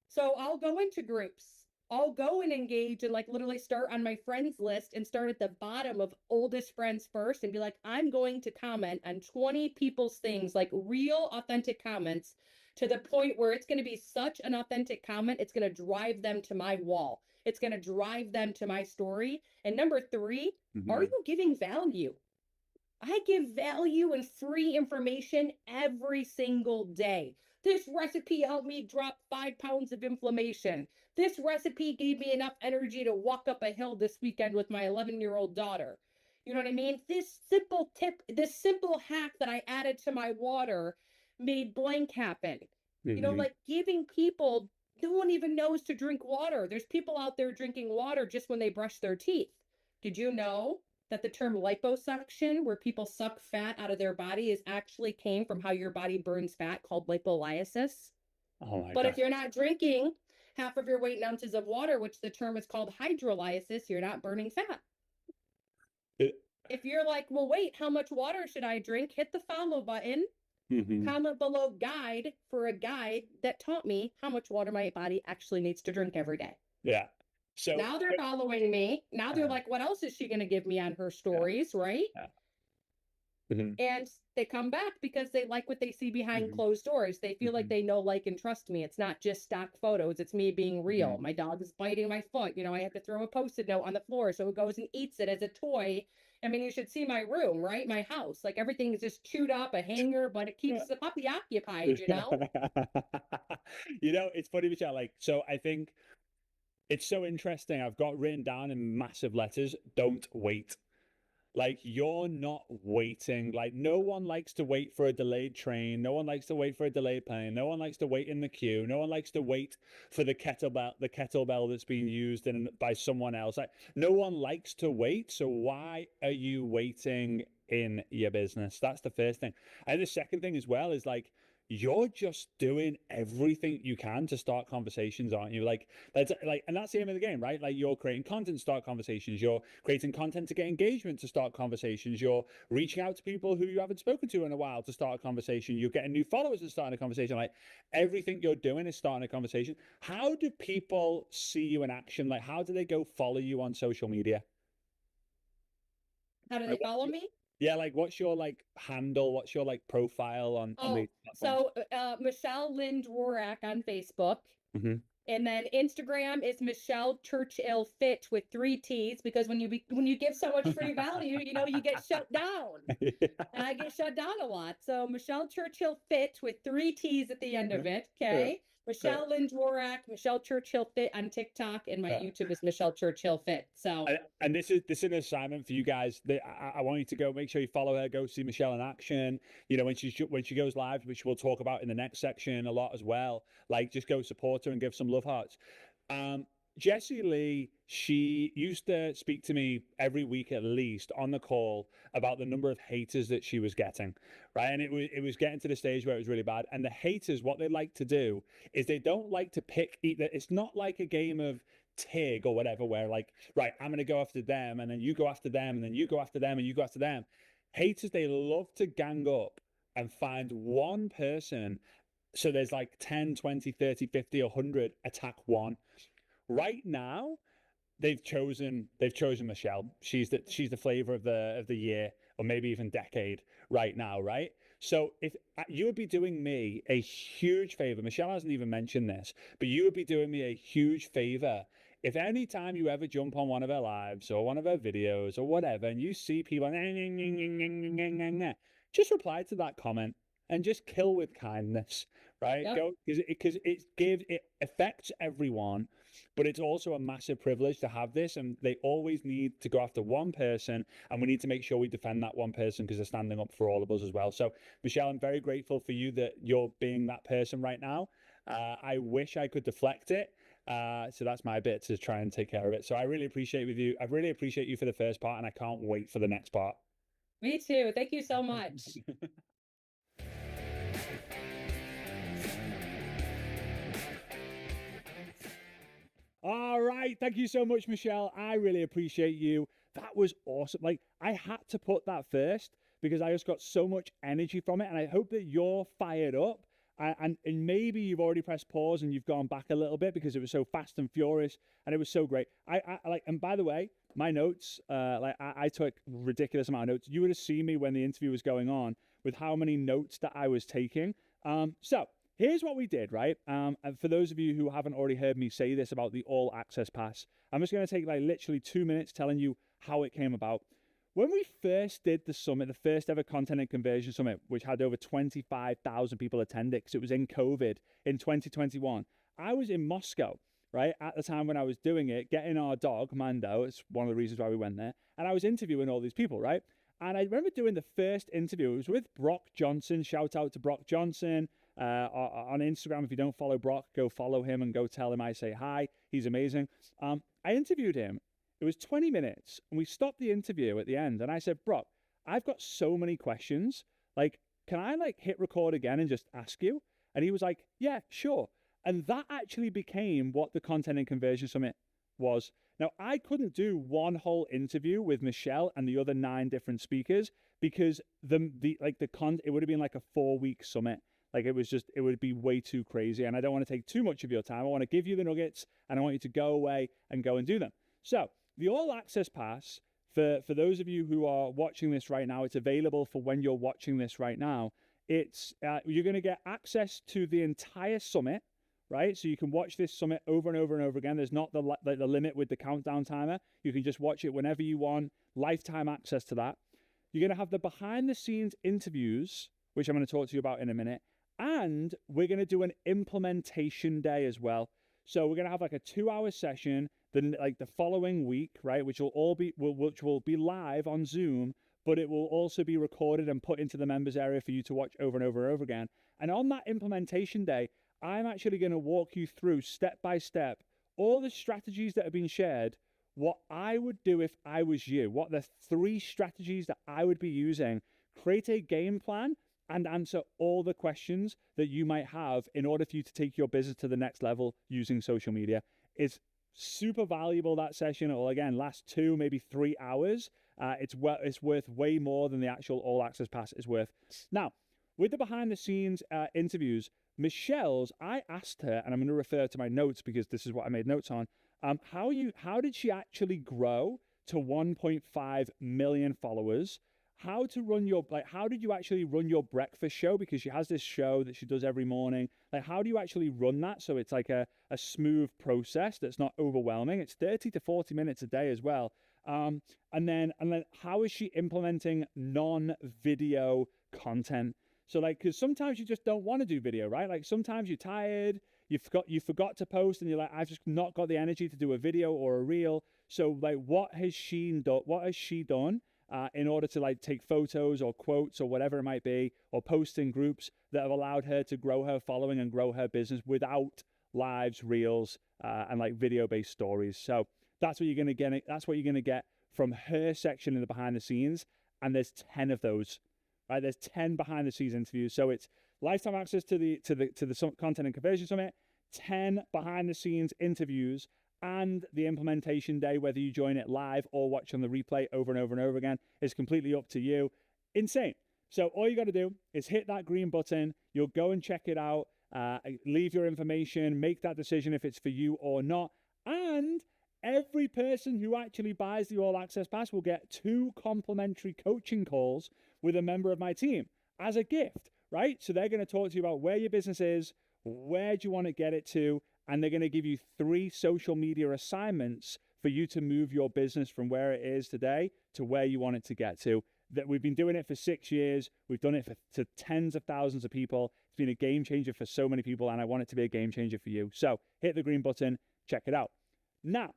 So I'll go into groups. I'll go and engage and like literally start on my friends list and start at the bottom of oldest friends first and be like, I'm going to comment on 20 people's things, like real authentic comments, to the point where it's going to be such an authentic comment, it's going to drive them to my wall. It's going to drive them to my story. And number 3, are Mhm. you giving value? I give value and free information every single day. This recipe helped me drop 5 pounds of inflammation. This recipe gave me enough energy to walk up a hill this weekend with my 11-year-old daughter. You know what I mean? This simple tip, this simple hack that I added to my water made blank happen. You know, Mhm. like giving people, no one even knows to drink water. There's people out there drinking water just when they brush their teeth. Did you know that the term liposuction, where people suck fat out of their body, is actually came from how your body burns fat, called lipolysis? Oh my But if God. you're not drinking half of your weight in ounces of water, which the term is called hydrolysis, you're not burning fat. It, If you're like, well, wait, how much water should I drink? Hit the follow button, mhm. comment below guide for a guide that taught me how much water my body actually needs to drink every day. Yeah. So, Now they're following me. Now they're uh, like, what else is she going to give me on her yeah, stories, right? yeah. Mhm. And they come back because they like what they see behind Mhm. closed doors. They feel like Mhm. they know, like, and trust me. It's not just stock photos. It's me being real. Mhm. My dog is biting my foot. You know, I have to throw a post-it note on the floor so it goes and eats it as a toy. I mean, you should see my room, right? My house. Like everything is just chewed up, a hanger, but it keeps the puppy occupied, you know? It's funny, Michelle. Like, so I think it's so interesting. I've got written down in massive letters, don't wait. Like, you're not waiting. Like, no one likes to wait for a delayed train. No one likes to wait for a delayed plane. No one likes to wait in the queue. No one likes to wait for the kettlebell that's being used by someone else. Like, no one likes to wait. So why are you waiting in your business? That's the first thing. And the second thing as well is like, you're just doing everything you can to start conversations, aren't you? Like, and that's the aim of the game, right? Like, you're creating content to start conversations. You're creating content to get engagement to start conversations. You're reaching out to people who you haven't spoken to in a while to start a conversation. You're getting new followers to start a conversation. Like, everything you're doing is starting a conversation. How do people see you in action? Like, how do they go follow you on social media? How do they Like, follow me? yeah, like, what's your like handle? What's your like profile on Oh, these platforms? so Michelle Lynn Dworak on Facebook. Mm-hmm. And then Instagram is Michelle Churchill Fit with 3 T's, because when you give so much free value, you get shut down. And I get shut down a lot. So Michelle Churchill Fit with 3 T's at the end of it. Okay. Michelle Lynn Dworak, Michelle Churchill Fit on TikTok, and my YouTube is Michelle Churchill Fit. So and this is an assignment for you guys. I want you to go make sure you follow her. Go see Michelle in action. When she goes live, which we'll talk about in the next section a lot as well. Like, just go support her and give some love hearts. Jessie Lee, she used to speak to me every week at least on the call about the number of haters that she was getting, right? And it was getting to the stage where it was really bad. And the haters, what they like to do is they don't like to pick either. It's not like a game of TIG or whatever, where like, right, I'm going to go after them, and then you go after them, and then you go after them, and you go after them. Haters, they love to gang up and find one person. So there's like 10, 20, 30, 50, 100, attack one. Right now, they've chosen Michelle. She's the flavor of the year, or maybe even decade right now, right? So if you would be doing me a huge favor, Michelle hasn't even mentioned this, but you would be doing me a huge favor if any time you ever jump on one of her lives or one of her videos or whatever, and you see people, just reply to that comment and just kill with kindness, right? yep. Go, because it affects everyone, but it's also a massive privilege to have this, and they always need to go after one person, and we need to make sure we defend that one person because they're standing up for all of us as well. So, Michelle, I'm very grateful for you that you're being that person right now. I wish I could deflect it. So that's my bit to try and take care of it. So I really appreciate you. I really appreciate you for the first part, and I can't wait for the next part. Me too. Thank you so much. All right. Thank you so much, Michelle. I really appreciate you. That was awesome. Like, I had to put that first because I just got so much energy from it. And I hope that you're fired up. And maybe you've already pressed pause and you've gone back a little bit because it was so fast and furious and it was so great. I like, and by the way, my notes, I took ridiculous amount of notes. You would have seen me when the interview was going on with how many notes that I was taking. So here's what we did, right? And for those of you who haven't already heard me say this about the All Access Pass, I'm just going to take like literally 2 minutes telling you how it came about. When we first did the summit, the first ever content and conversion summit, which had over 25,000 people attend it because it was in COVID in 2021, I was in Moscow, right, at the time when I was doing it, getting our dog, Mando. It's one of the reasons why we went there. And I was interviewing all these people, right? And I remember doing the first interview. It was with Brock Johnson. Shout out to Brock Johnson. On Instagram, if you don't follow Brock, go follow him and go tell him I say hi. He's amazing. I interviewed him. It was 20 minutes, and we stopped the interview at the end, and I said, Brock, I've got so many questions. Like, can I like hit record again and just ask you? And he was like, yeah, sure. And that actually became what the Content and Conversion Summit was. Now, I couldn't do one whole interview with Michelle and the other 9 different speakers because it would have been like a 4-week summit. Like, it would be way too crazy. And I don't want to take too much of your time. I want to give you the nuggets, and I want you to go away and go and do them. So the All Access Pass, for those of you who are watching this right now, it's available for when you're watching this right now. It's you're going to get access to the entire summit, right? So you can watch this summit over and over and over again. There's not the limit with the countdown timer. You can just watch it whenever you want, lifetime access to that. You're going to have the behind-the-scenes interviews, which I'm going to talk to you about in a minute. And we're going to do an implementation day as well. So we're going to have like a 2-hour session the following week, right, which will be live on Zoom, but it will also be recorded and put into the members area for you to watch over and over and over again. And on that implementation day, I'm actually going to walk you through step by step all the strategies that have been shared, what I would do if I was you, what the 3 strategies that I would be using, create a game plan, and answer all the questions that you might have in order for you to take your business to the next level using social media. It's super valuable, that session. It will, again, last 2, maybe 3 hours. It's worth way more than the actual all access pass is worth. Now, with the behind the scenes interviews, Michelle's, I asked her, and I'm going to refer to my notes because this is what I made notes on. How did she actually grow to 1.5 million followers? How did you actually run your breakfast show? Because she has this show that she does every morning. Like, how do you actually run that so it's like a smooth process that's not overwhelming? It's 30 to 40 minutes a day as well. And then how is she implementing non-video content? So like, because sometimes you just don't want to do video, right? Like sometimes you're tired, you forgot to post, and you're like, I've just not got the energy to do a video or a reel. So like, what has she done in order to like take photos or quotes or whatever it might be, or post in groups that have allowed her to grow her following and grow her business without lives, reels, and like video-based stories? So that's what you're gonna get. That's what you're gonna get from her section in the behind the scenes, and there's 10 of those. Right, there's 10 behind the scenes interviews. So it's lifetime access to the content and conversion summit, 10 behind the scenes interviews, and the implementation day, whether you join it live or watch on the replay over and over and over again, is completely up to you. Insane. So all you got to do is hit that green button. You'll go and check it out, leave your information, make that decision if it's for you or not. And every person who actually buys the All Access Pass will get 2 complimentary coaching calls with a member of my team as a gift, right? So they're going to talk to you about where your business is, where do you want to get it to, and they're going to give you 3 social media assignments for you to move your business from where it is today to where you want it to get to. That we've been doing it for 6 years. We've done it to tens of thousands of people. It's been a game changer for so many people, and I want it to be a game changer for you. So hit the green button, check it out. Now,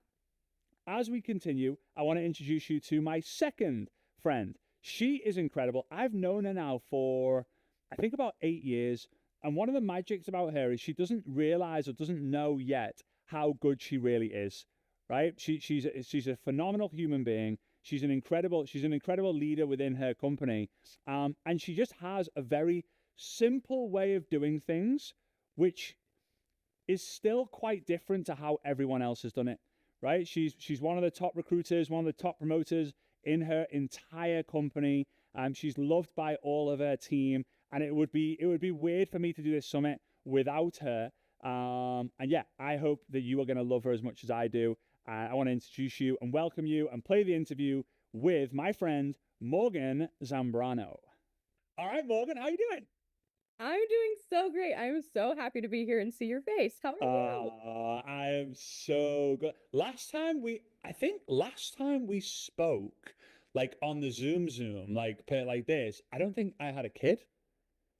as we continue, I want to introduce you to my second friend. She is incredible. I've known her now for, I think, about 8 years. And one of the magics about her is she doesn't realize or doesn't know yet how good she really is, right? She's a phenomenal human being. She's an incredible leader within her company. And she just has a very simple way of doing things, which is still quite different to how everyone else has done it, right? She's one of the top recruiters, one of the top promoters in her entire company. She's loved by all of her team, and it would be weird for me to do this summit without her. And yeah, I hope that you are going to love her as much as I do. I want to introduce you and welcome you and play the interview with my friend Morgan Zambrano. All right, Morgan, how are you doing? I'm doing so great. I'm so happy to be here and see your face. How are you? I am so good. I think last time we spoke, like on the Zoom, like this, I don't think I had a kid,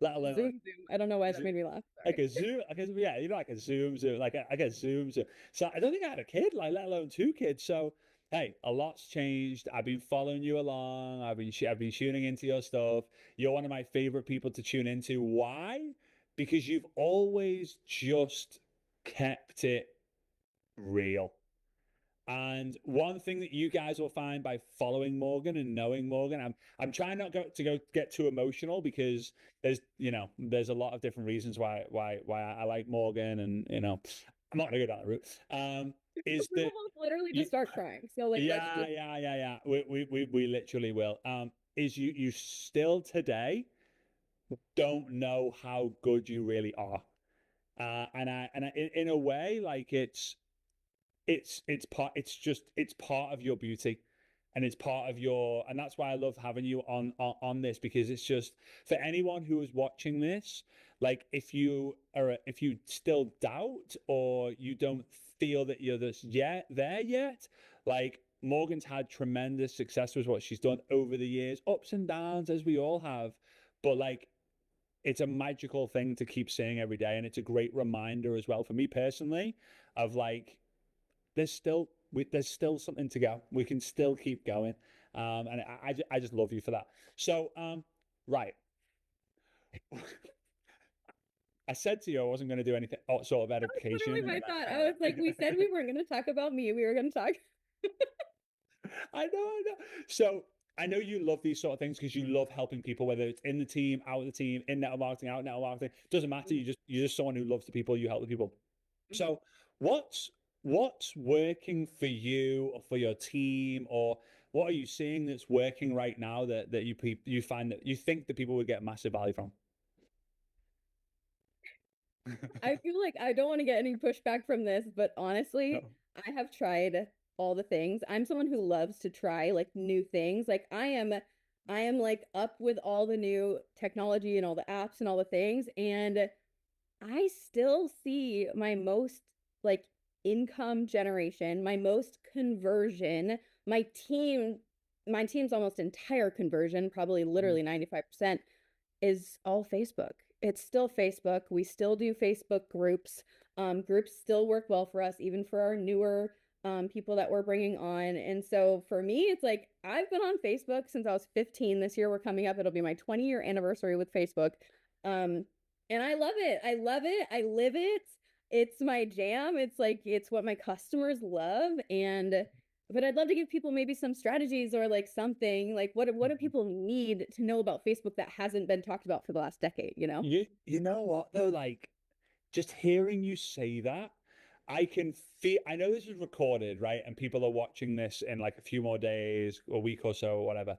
let alone Zoom. I don't know why that made me laugh. like a Zoom. Yeah, like a Zoom, like a Zoom. So I don't think I had a kid, like let alone 2 kids. So hey, a lot's changed. I've been following you along. I've been tuning into your stuff. You're one of my favorite people to tune into. Why? Because you've always just kept it real. And one thing that you guys will find by following Morgan and knowing Morgan, I'm trying not to get too emotional because there's a lot of different reasons why I like Morgan, and I'm not gonna go down that route. Is We that will literally just start crying. So like, yeah. We literally will. Is you still today don't know how good you really are, and in a way, like it's part of your beauty, and it's part of your, and that's why I love having you on this, because it's just for anyone who is watching this, like if you still doubt or you don't feel that you're there yet, like Morgan's had tremendous success with what she's done over the years, ups and downs as we all have, but like it's a magical thing to keep saying every day, and it's a great reminder as well for me personally of like there's still there's still something to go. We can still keep going. And I just love you for that. So, right. I said to you I wasn't going to do anything sort of That was edification. literally my And thought. I was like, we said we weren't going to talk about me. We were going to talk. I know. So I know you love these sort of things because you love helping people, whether it's in the team, out of the team, in network marketing, out network marketing. Doesn't matter. You're just someone who loves the people. You help the people. So what's working for you or for your team, or what are you seeing that's working right now that you find that you think that people would get massive value from? I feel like I don't want to get any pushback from this, but honestly, No. I have tried all the things. I'm someone who loves to try like new things. Like I am like up with all the new technology and all the apps and all the things, and I still see my most like income generation, my most conversion, my team, my team's almost entire conversion, probably Mhm. literally 95% is all Facebook. It's still Facebook. We still do Facebook groups. Groups still work well for us, even for our newer people that we're bringing on. And so for me, it's like I've been on Facebook since I was 15. This year we're coming up. It'll be my 20-year anniversary with Facebook. Um, and I love it. I love it. I live it. It's my jam. It's like it's what my customers love. And but I'd love to give people maybe some strategies or like something like what do people need to know about Facebook that hasn't been talked about for the last decade, you know? You know what though, like just hearing you say that, I can feel. I know this is recorded, right, and people are watching this in like a few more days, a week or so, or whatever.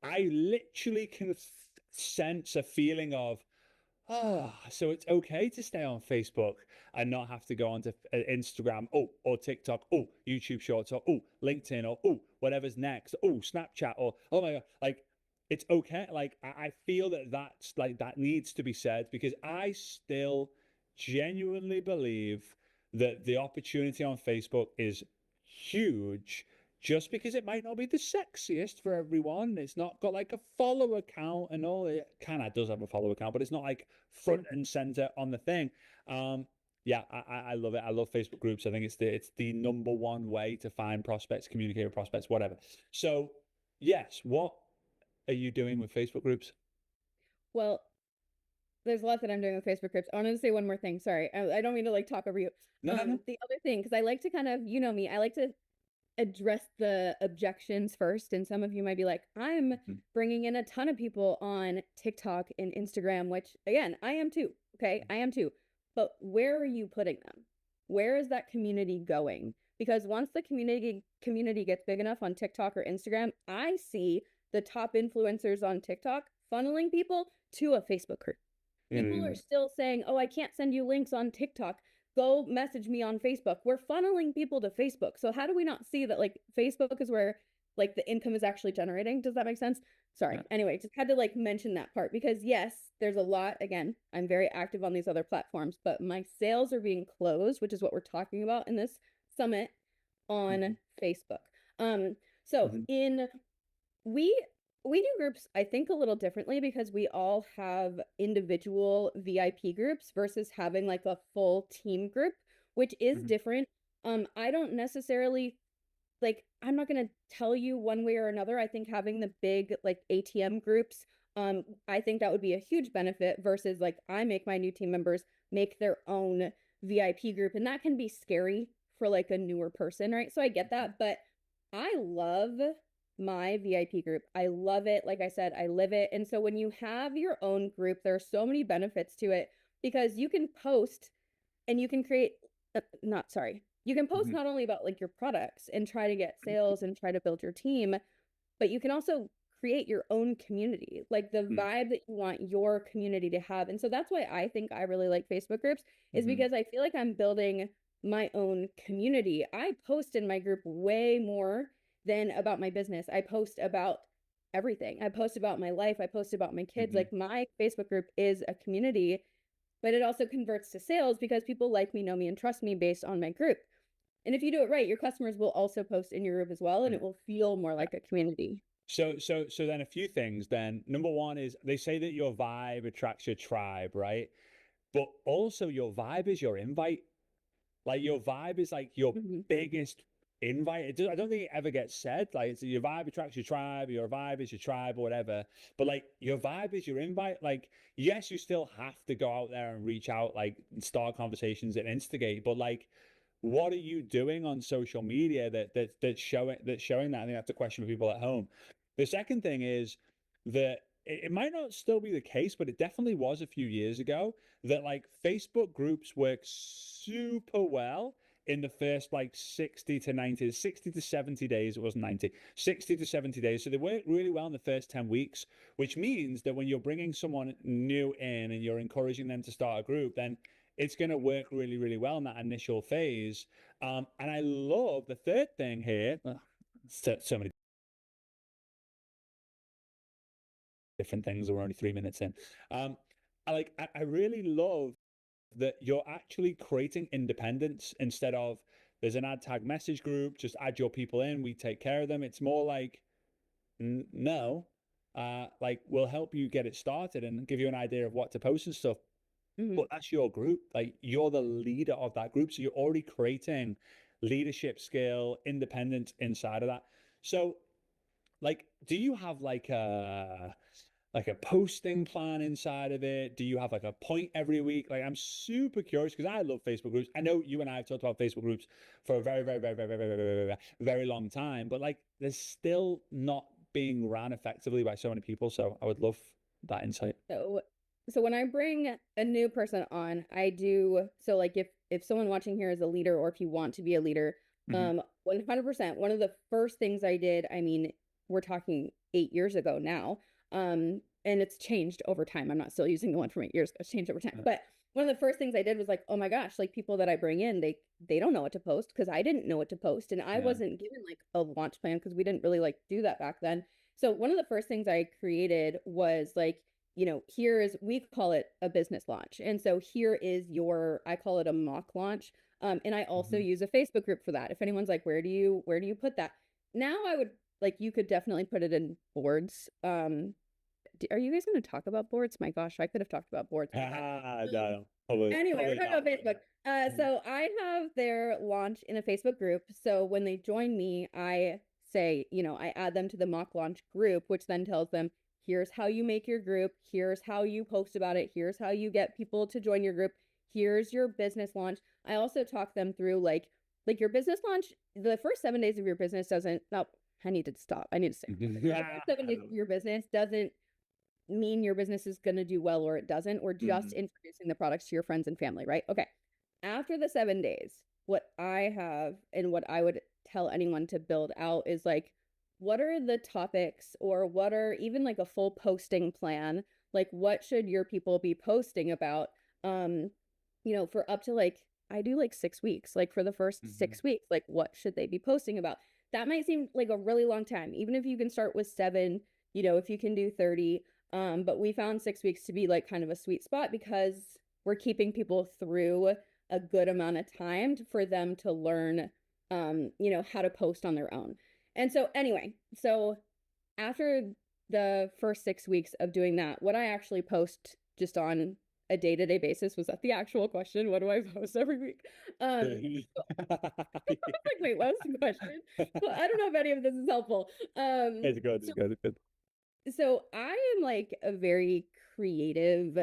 I literally can sense a feeling of, oh, so it's okay to stay on Facebook and not have to go onto Instagram, or TikTok, YouTube Shorts, or LinkedIn, or whatever's next, Snapchat, or oh my God, like it's okay. Like I feel that that's like that needs to be said because I still genuinely believe that the opportunity on Facebook is huge just because it might not be the sexiest for everyone. It's not got like a follow account and all. It kind of does have a follow account, but it's not like front and center on the thing. Yeah, I love it. I love Facebook groups. I think it's the number one way to find prospects, communicate with prospects, whatever. So yes, what are you doing with Facebook groups? Well, there's a lot that I'm doing with Facebook groups. I wanted to say one more thing. Sorry. I don't mean to like talk over you. No, no, no. The other thing, because I like to kind of, you know me, I like to address the objections first. And some of you might be like, I'm Mhm. bringing in a ton of people on TikTok and Instagram, which again, I am too. Okay. I am too. But where are you putting them? Where is that community going? Because once the community gets big enough on TikTok or Instagram, I see the top influencers on TikTok funneling people to a Facebook group. People are Mm. still saying, "Oh, I can't send you links on TikTok. Go message me on Facebook." We're funneling people to Facebook. So how do we not see that like Facebook is where like the income is actually generating? Does that make sense? Sorry. Yeah. Anyway, just had to like mention that part because yes, there's a lot. Again, I'm very active on these other platforms, but my sales are being closed, which is what we're talking about in this summit Mhm. on Facebook. So Mhm. in we we do groups, I think, a little differently because we all have individual VIP groups versus having like a full team group, which is Mhm. different. I don't necessarily like I'm not gonna tell you one way or another. I think having the big like ATM groups, I think that would be a huge benefit versus like I make my new team members make their own VIP group, and that can be scary for like a newer person, right? So I get that, but I love my VIP group. I love it. Like I said, I live it. And so when you have your own group, there are so many benefits to it because you can post and you can create not sorry you can post Mhm. not only about like your products and try to get sales and try to build your team, but you can also create your own community, like the Mhm. vibe that you want your community to have. And so that's why I think I really like Facebook groups is Mhm. because I feel like I'm building my own community. I post in my group way more than about my business. I post about everything. I post about my life. I post about my kids. Mhm. Like my Facebook group is a community, but it also converts to sales because people like me, know me, and trust me based on my group. And if you do it right, your customers will also post in your group as well, and Mhm. it will feel more like a community. So then a few things then. Number one is they say that your vibe attracts your tribe, right? But also your vibe is your invite. Like your vibe is like your Mhm. biggest invite. I don't think it ever gets said. Like, it's your vibe attracts your tribe, your vibe is your tribe, or whatever. But like, your vibe is your invite. Like, yes, you still have to go out there and reach out, like, and start conversations and instigate. But like, what are you doing on social media that's showing that? I think that's a question for people at home. The second thing is that it might not still be the case, but it definitely was a few years ago, that like Facebook groups work super well in the first like 60 to 90, 60 to 70 days. It wasn't 90, 60 to 70 days. So they work really well in the first 10 weeks, which means that when you're bringing someone new in and you're encouraging them to start a group, then it's going to work really, really well in that initial phase. And I love the third thing here. So many different things. We're only 3 minutes in. I really love that you're actually creating independence instead of there's an ad tag message group, just add your people in, we take care of them. It's more like, no, like we'll help you get it started and give you an idea of what to post and stuff. But that's your group. Like, you're the leader of that group. So you're already creating leadership skill, independence inside of that. So like, do you have like a posting plan inside of it? Do you have like a point every week? Like, I'm super curious because I love Facebook groups. I know you and I have talked about Facebook groups for a very, very, very, very, very, very, very, very, very long time, but like, there's still not being ran effectively by so many people. So I would love that insight. So when I bring a new person on, I do so like if someone watching here is a leader or if you want to be a leader, 100%. One of the first things I did, I mean, we're talking 8 years ago now, and it's changed over time. I'm not still using the one from 8 years ago. It's changed over time. But one of the first things I did was like, oh my gosh, like people that I bring in, they don't know what to post because I didn't know what to post, and I wasn't given like a launch plan because we didn't really like do that back then. So one of the first things I created was like, we call it a business launch. And so here is I call it a mock launch. And I also use a Facebook group for that. If anyone's like, where do you put that? Now I would like, you could definitely put it in boards. Are you guys going to talk about boards? My gosh, I could have talked about boards. No, anyway, we're talking about Facebook. So I have their launch in a Facebook group. So when they join me, I say, I add them to the mock launch group, which then tells them, here's how you make your group. Here's how you post about it. Here's how you get people to join your group. Here's your business launch. I also talk them through like your business launch. The first 7 days of your business doesn't. No, I need to stop. I need to say the first 7 days of your business doesn't mean your business is going to do well or it doesn't. We're just introducing the products to your friends and family, right? Okay. After the 7 days, what I have and what I would tell anyone to build out is like, what are the topics or what are even like a full posting plan? Like, what should your people be posting about? For up to like, I do like 6 weeks, like for the first 6 weeks, like what should they be posting about? That might seem like a really long time, even if you can start with 7, if you can do 30. But we found 6 weeks to be like kind of a sweet spot because we're keeping people through a good amount of time for them to learn, how to post on their own. And so anyway, so after the first 6 weeks of doing that, what I actually post just on a day-to-day basis, was that the actual question? What do I post every week? Like, wait, what was the question? Well, I don't know if any of this is helpful. It's good. It's good. It's good. So I am like a very creative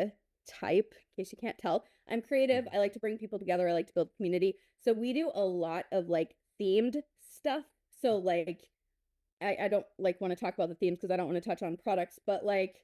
type, in case you can't tell. I'm creative. I like to bring people together. I like to build community. So we do a lot of like themed stuff. So like, I don't like want to talk about the themes because I don't want to touch on products, but like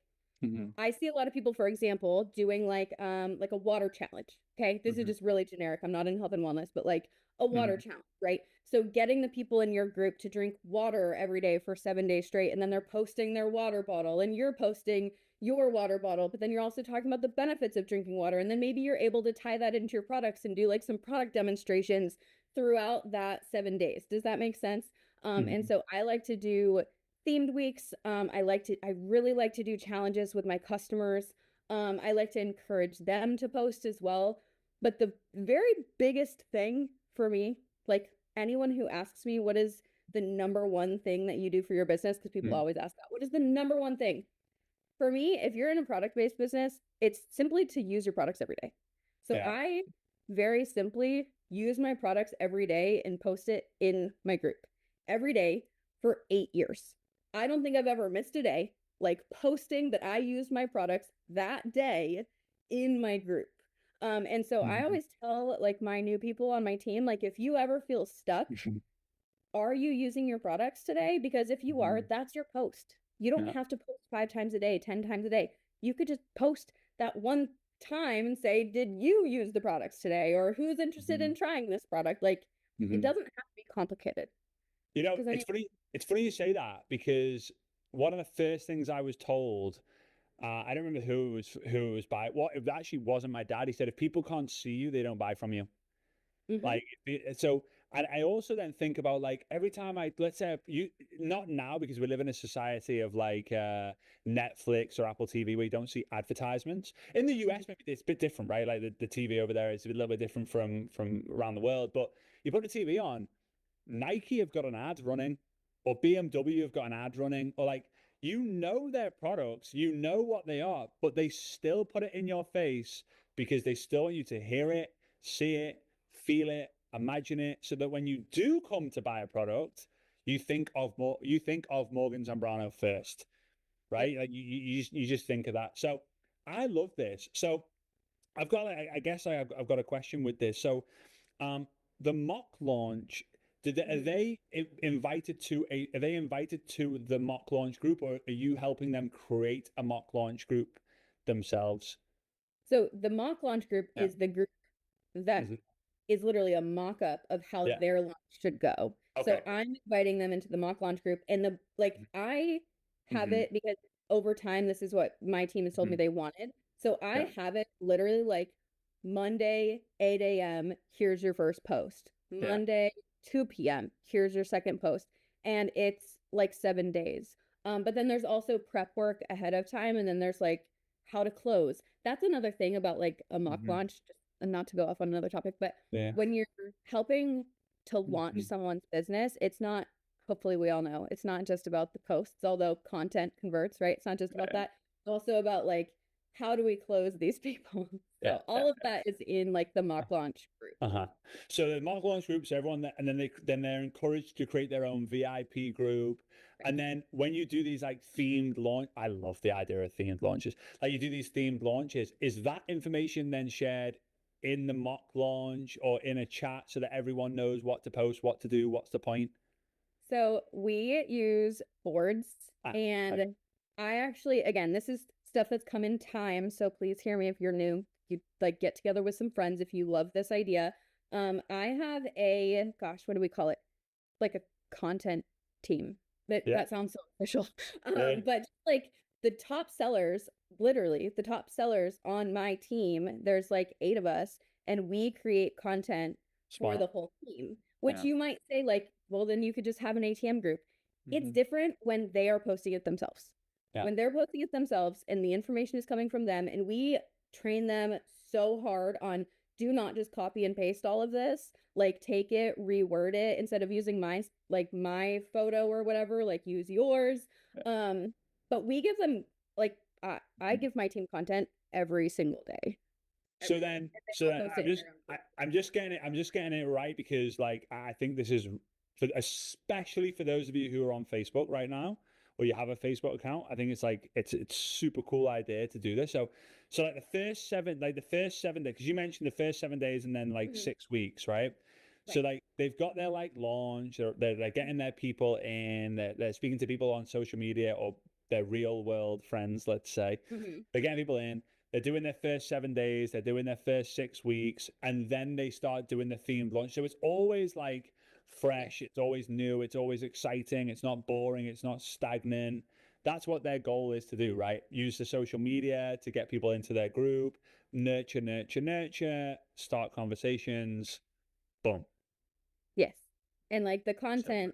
I see a lot of people, for example, doing like a water challenge. Okay. This is just really generic. I'm not in health and wellness, but like a water challenge, right? So getting the people in your group to drink water every day for 7 days straight, and then they're posting their water bottle and you're posting your water bottle, but then you're also talking about the benefits of drinking water. And then maybe you're able to tie that into your products and do like some product demonstrations throughout that 7 days. Does that make sense? And so I like to do themed weeks. I really like to do challenges with my customers. I like to encourage them to post as well. But the very biggest thing for me, like anyone who asks me, what is the number one thing that you do for your business? Because people always ask that. What is the number one thing? For me, if you're in a product-based business, it's simply to use your products every day. So I very simply use my products every day and post it in my group every day for 8 years. I don't think I've ever missed a day like posting that I used my products that day in my group. And so I always tell like my new people on my team, like if you ever feel stuck, are you using your products today? Because if you are, that's your post. You don't have to post 5 times a day, 10 times a day. You could just post that one time and say, did you use the products today? Or who's interested in trying this product? Like it doesn't have to be complicated. You know, it's funny. It's funny you say that because one of the first things I was told, I don't remember who it was by. Well, it actually wasn't my dad. He said, if people can't see you, they don't buy from you. Like, so, and I also then think about like every time let's say not now because we live in a society of like Netflix or Apple TV where you don't see advertisements. In the US, maybe it's a bit different, right? Like the TV over there is a little bit different from around the world. But you put the TV on, Nike have got an ad running, or BMW have got an ad running, or like you know their products, you know what they are, but they still put it in your face because they still want you to hear it, see it, feel it, imagine it, so that when you do come to buy a product, you think of Morgan Zambrano first, right? Like you just think of that. So I love this. So I've got, I guess I've got a question with this. So, the mock launch, are they invited to the mock launch group, or are you helping them create a mock launch group themselves? So the mock launch group is the group that is literally a mock-up of how their launch should go. So I'm inviting them into the mock launch group, and I have it because over time this is what my team has told me they wanted. So I have it literally like Monday 8 a.m. here's your first post. Monday 2 p.m. here's your second post, and it's like 7 days. But then there's also prep work ahead of time, and then there's like how to close. That's another thing about like a mock launch, and not to go off on another topic, but when you're helping to launch someone's business, it's not, hopefully we all know, it's not just about the posts, although content converts, right? It's not just about that. It's also about like, how do we close these people? So all of that is in like the mock launch group. So the mock launch groups, everyone, and then they're encouraged to create their own VIP group. And then when you do these like themed launch, I love the idea of themed launches. Like you do these themed launches, is that information then shared in the mock launch or in a chat so that everyone knows what to post, what to do, what's the point? So we use boards, and I actually, again, this is stuff that's come in time, so please hear me if you're new. You like get together with some friends if you love this idea. I have a, gosh, what do we call it? Like a content team. That sounds so official. But like the top sellers, literally the top sellers on my team, there's like 8 of us, and we create content for the whole team, which you might say like, well, then you could just have an ATM group. It's different when they are posting it themselves. When they're posting it themselves and the information is coming from them, and we train them so hard on, do not just copy and paste all of this, like take it, reword it, instead of using my photo or whatever, like use yours. But we give them like, I give my team content every single day. So then I'm just getting it right, because like I think this is especially for those of you who are on Facebook right now, or you have a Facebook account. I think it's like it's super cool idea to do this. So like the first 7 days, because you mentioned the first 7 days and then like 6 weeks, right? So like they've got their like launch, they're getting their people in, they're speaking to people on social media or their real world friends, let's say. They're getting people in, they're doing their first 7 days, they're doing their first 6 weeks, and then they start doing the themed launch. So it's always like fresh, it's always new, it's always exciting, it's not boring, it's not stagnant. That's what their goal is to do, right? Use the social media to get people into their group, nurture, start conversations, boom. Yes. And like the content,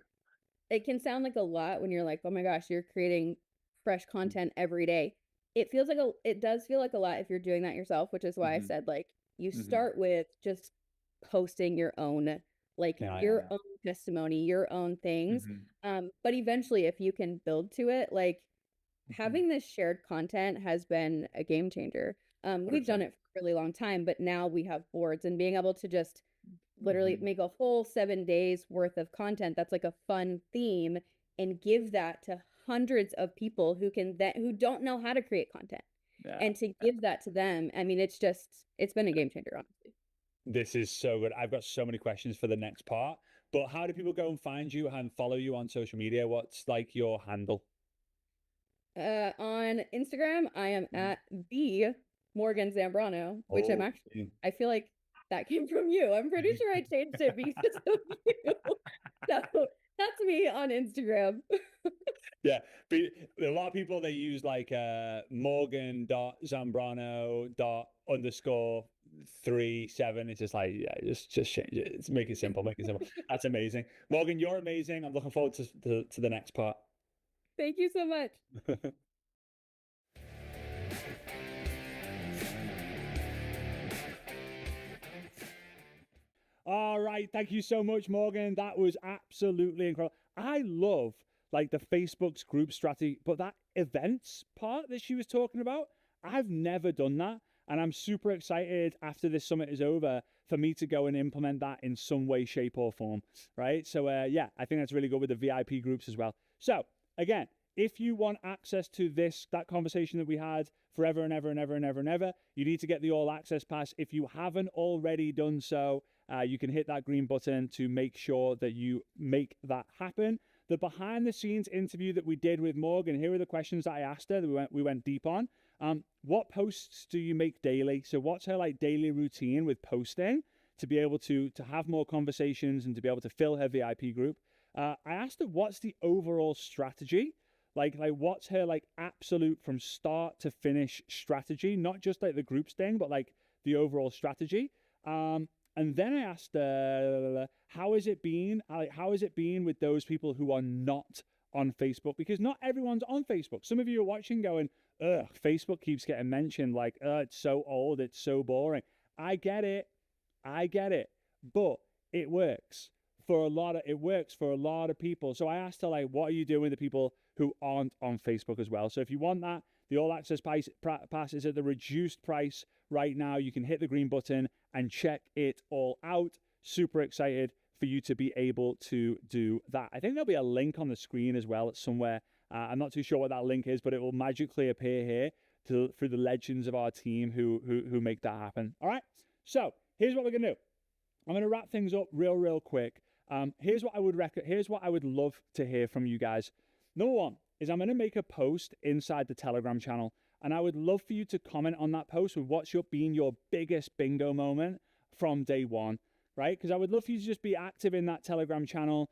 it can sound like a lot when you're like, oh my gosh, you're creating fresh content every day. It does feel like a lot if you're doing that yourself, which is why I said like you start with just posting your own, like your own testimony, your own things. But eventually if you can build to it, like having this shared content has been a game changer. We've done it for a really long time, but now we have boards, and being able to just literally make a whole 7 days worth of content that's like a fun theme and give that to hundreds of people who don't know how to create content. Yeah. And to give that to them, I mean, it's been a game changer, honestly. This is so good. I've got so many questions for the next part, but how do people go and find you and follow you on social media? What's like your handle? On Instagram, I am at the Morgan Zambrano, which I feel like that came from you. I'm pretty sure I changed it because of you. So that's me on Instagram. Yeah, but a lot of people, they use like Morgan.Zambrano._37. It's just like, yeah, just change it. It's make it simple, make it simple. That's amazing. Morgan, you're amazing. I'm looking forward to the next part. Thank you so much. All right, thank you so much, Morgan. That was absolutely incredible. I love like the Facebook's group strategy, but that events part that she was talking about, I've never done that. And I'm super excited after this summit is over for me to go and implement that in some way, shape, or form, right? So yeah, I think that's really good with the VIP groups as well. So again, if you want access to that conversation that we had forever and ever and ever and ever and ever, you need to get the all access pass. If you haven't already done so, you can hit that green button to make sure that you make that happen. The behind the scenes interview that we did with Morgan, here are the questions that I asked her that we went deep on. What posts do you make daily? So what's her like daily routine with posting to be able to have more conversations and to be able to fill her VIP group? I asked her what's the overall strategy? Like what's her like absolute from start to finish strategy, not just like the groups thing, but like the overall strategy. And then I asked her, how has it been? How has it been with those people who are not on Facebook? Because not everyone's on Facebook. Some of you are watching going, ugh, Facebook keeps getting mentioned like, it's so old, it's so boring. I get it. But it works for a lot of people. So I asked her, like, what are you doing with the people who aren't on Facebook as well? So if you want that, the all access pass is at the reduced price right now. You can hit the green button and check it all out. Super excited for you to be able to do that. I think there'll be a link on the screen as well somewhere. I'm not too sure what that link is, but it will magically appear here through the legends of our team who make that happen. All right. So here's what we're gonna do. I'm gonna wrap things up real quick. Here's what I would love to hear from you guys. Number one is I'm going to make a post inside the Telegram channel, and I would love for you to comment on that post with what's been your biggest bingo moment from day one, right? Because I would love for you to just be active in that Telegram channel,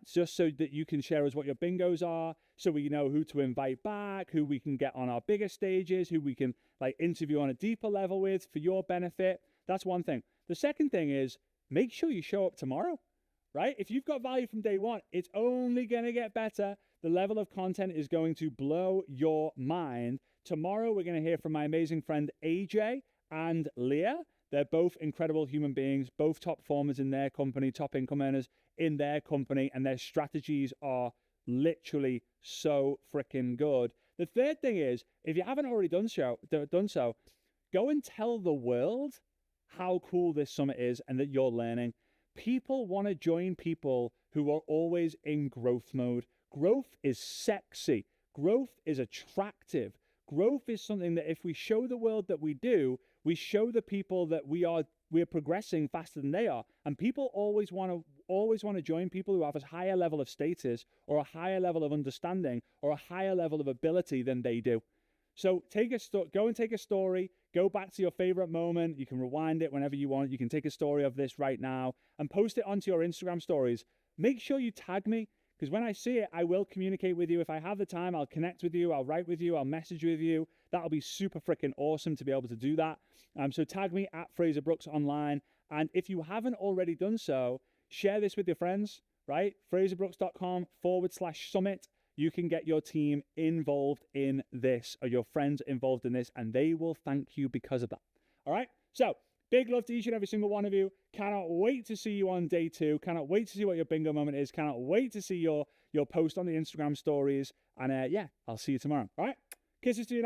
just so that you can share us what your bingos are, so we know who to invite back, who we can get on our bigger stages, who we can like interview on a deeper level with for your benefit. That's one thing. The second thing is make sure you show up tomorrow. Right? If you've got value from day one, it's only going to get better. The level of content is going to blow your mind. Tomorrow, we're going to hear from my amazing friend AJ and Leah. They're both incredible human beings, both top performers in their company, top income earners in their company, and their strategies are literally so freaking good. The third thing is, if you haven't already done so, go and tell the world how cool this summit is and that you're learning. People want to join people who are always in growth mode. Growth is sexy. Growth is attractive. Growth is something that if we show the world that we do, we show the people that we're progressing faster than they are. And people always want to join people who have a higher level of status or a higher level of understanding or a higher level of ability than they do. So go and take a story, go back to your favorite moment. You can rewind it whenever you want. You can take a story of this right now and post it onto your Instagram stories. Make sure you tag me, because when I see it, I will communicate with you. If I have the time, I'll connect with you. I'll write with you. I'll message with you. That'll be super freaking awesome to be able to do that. So tag me at Frazer Brookes online. And if you haven't already done so, share this with your friends, right? FrazerBrookes.com/summit. You can get your team involved in this or your friends involved in this, and they will thank you because of that. All right. So big love to each and every single one of you. Cannot wait to see you on day 2. Cannot wait to see what your bingo moment is. Cannot wait to see your post on the Instagram stories. And yeah, I'll see you tomorrow. All right. Kisses to you.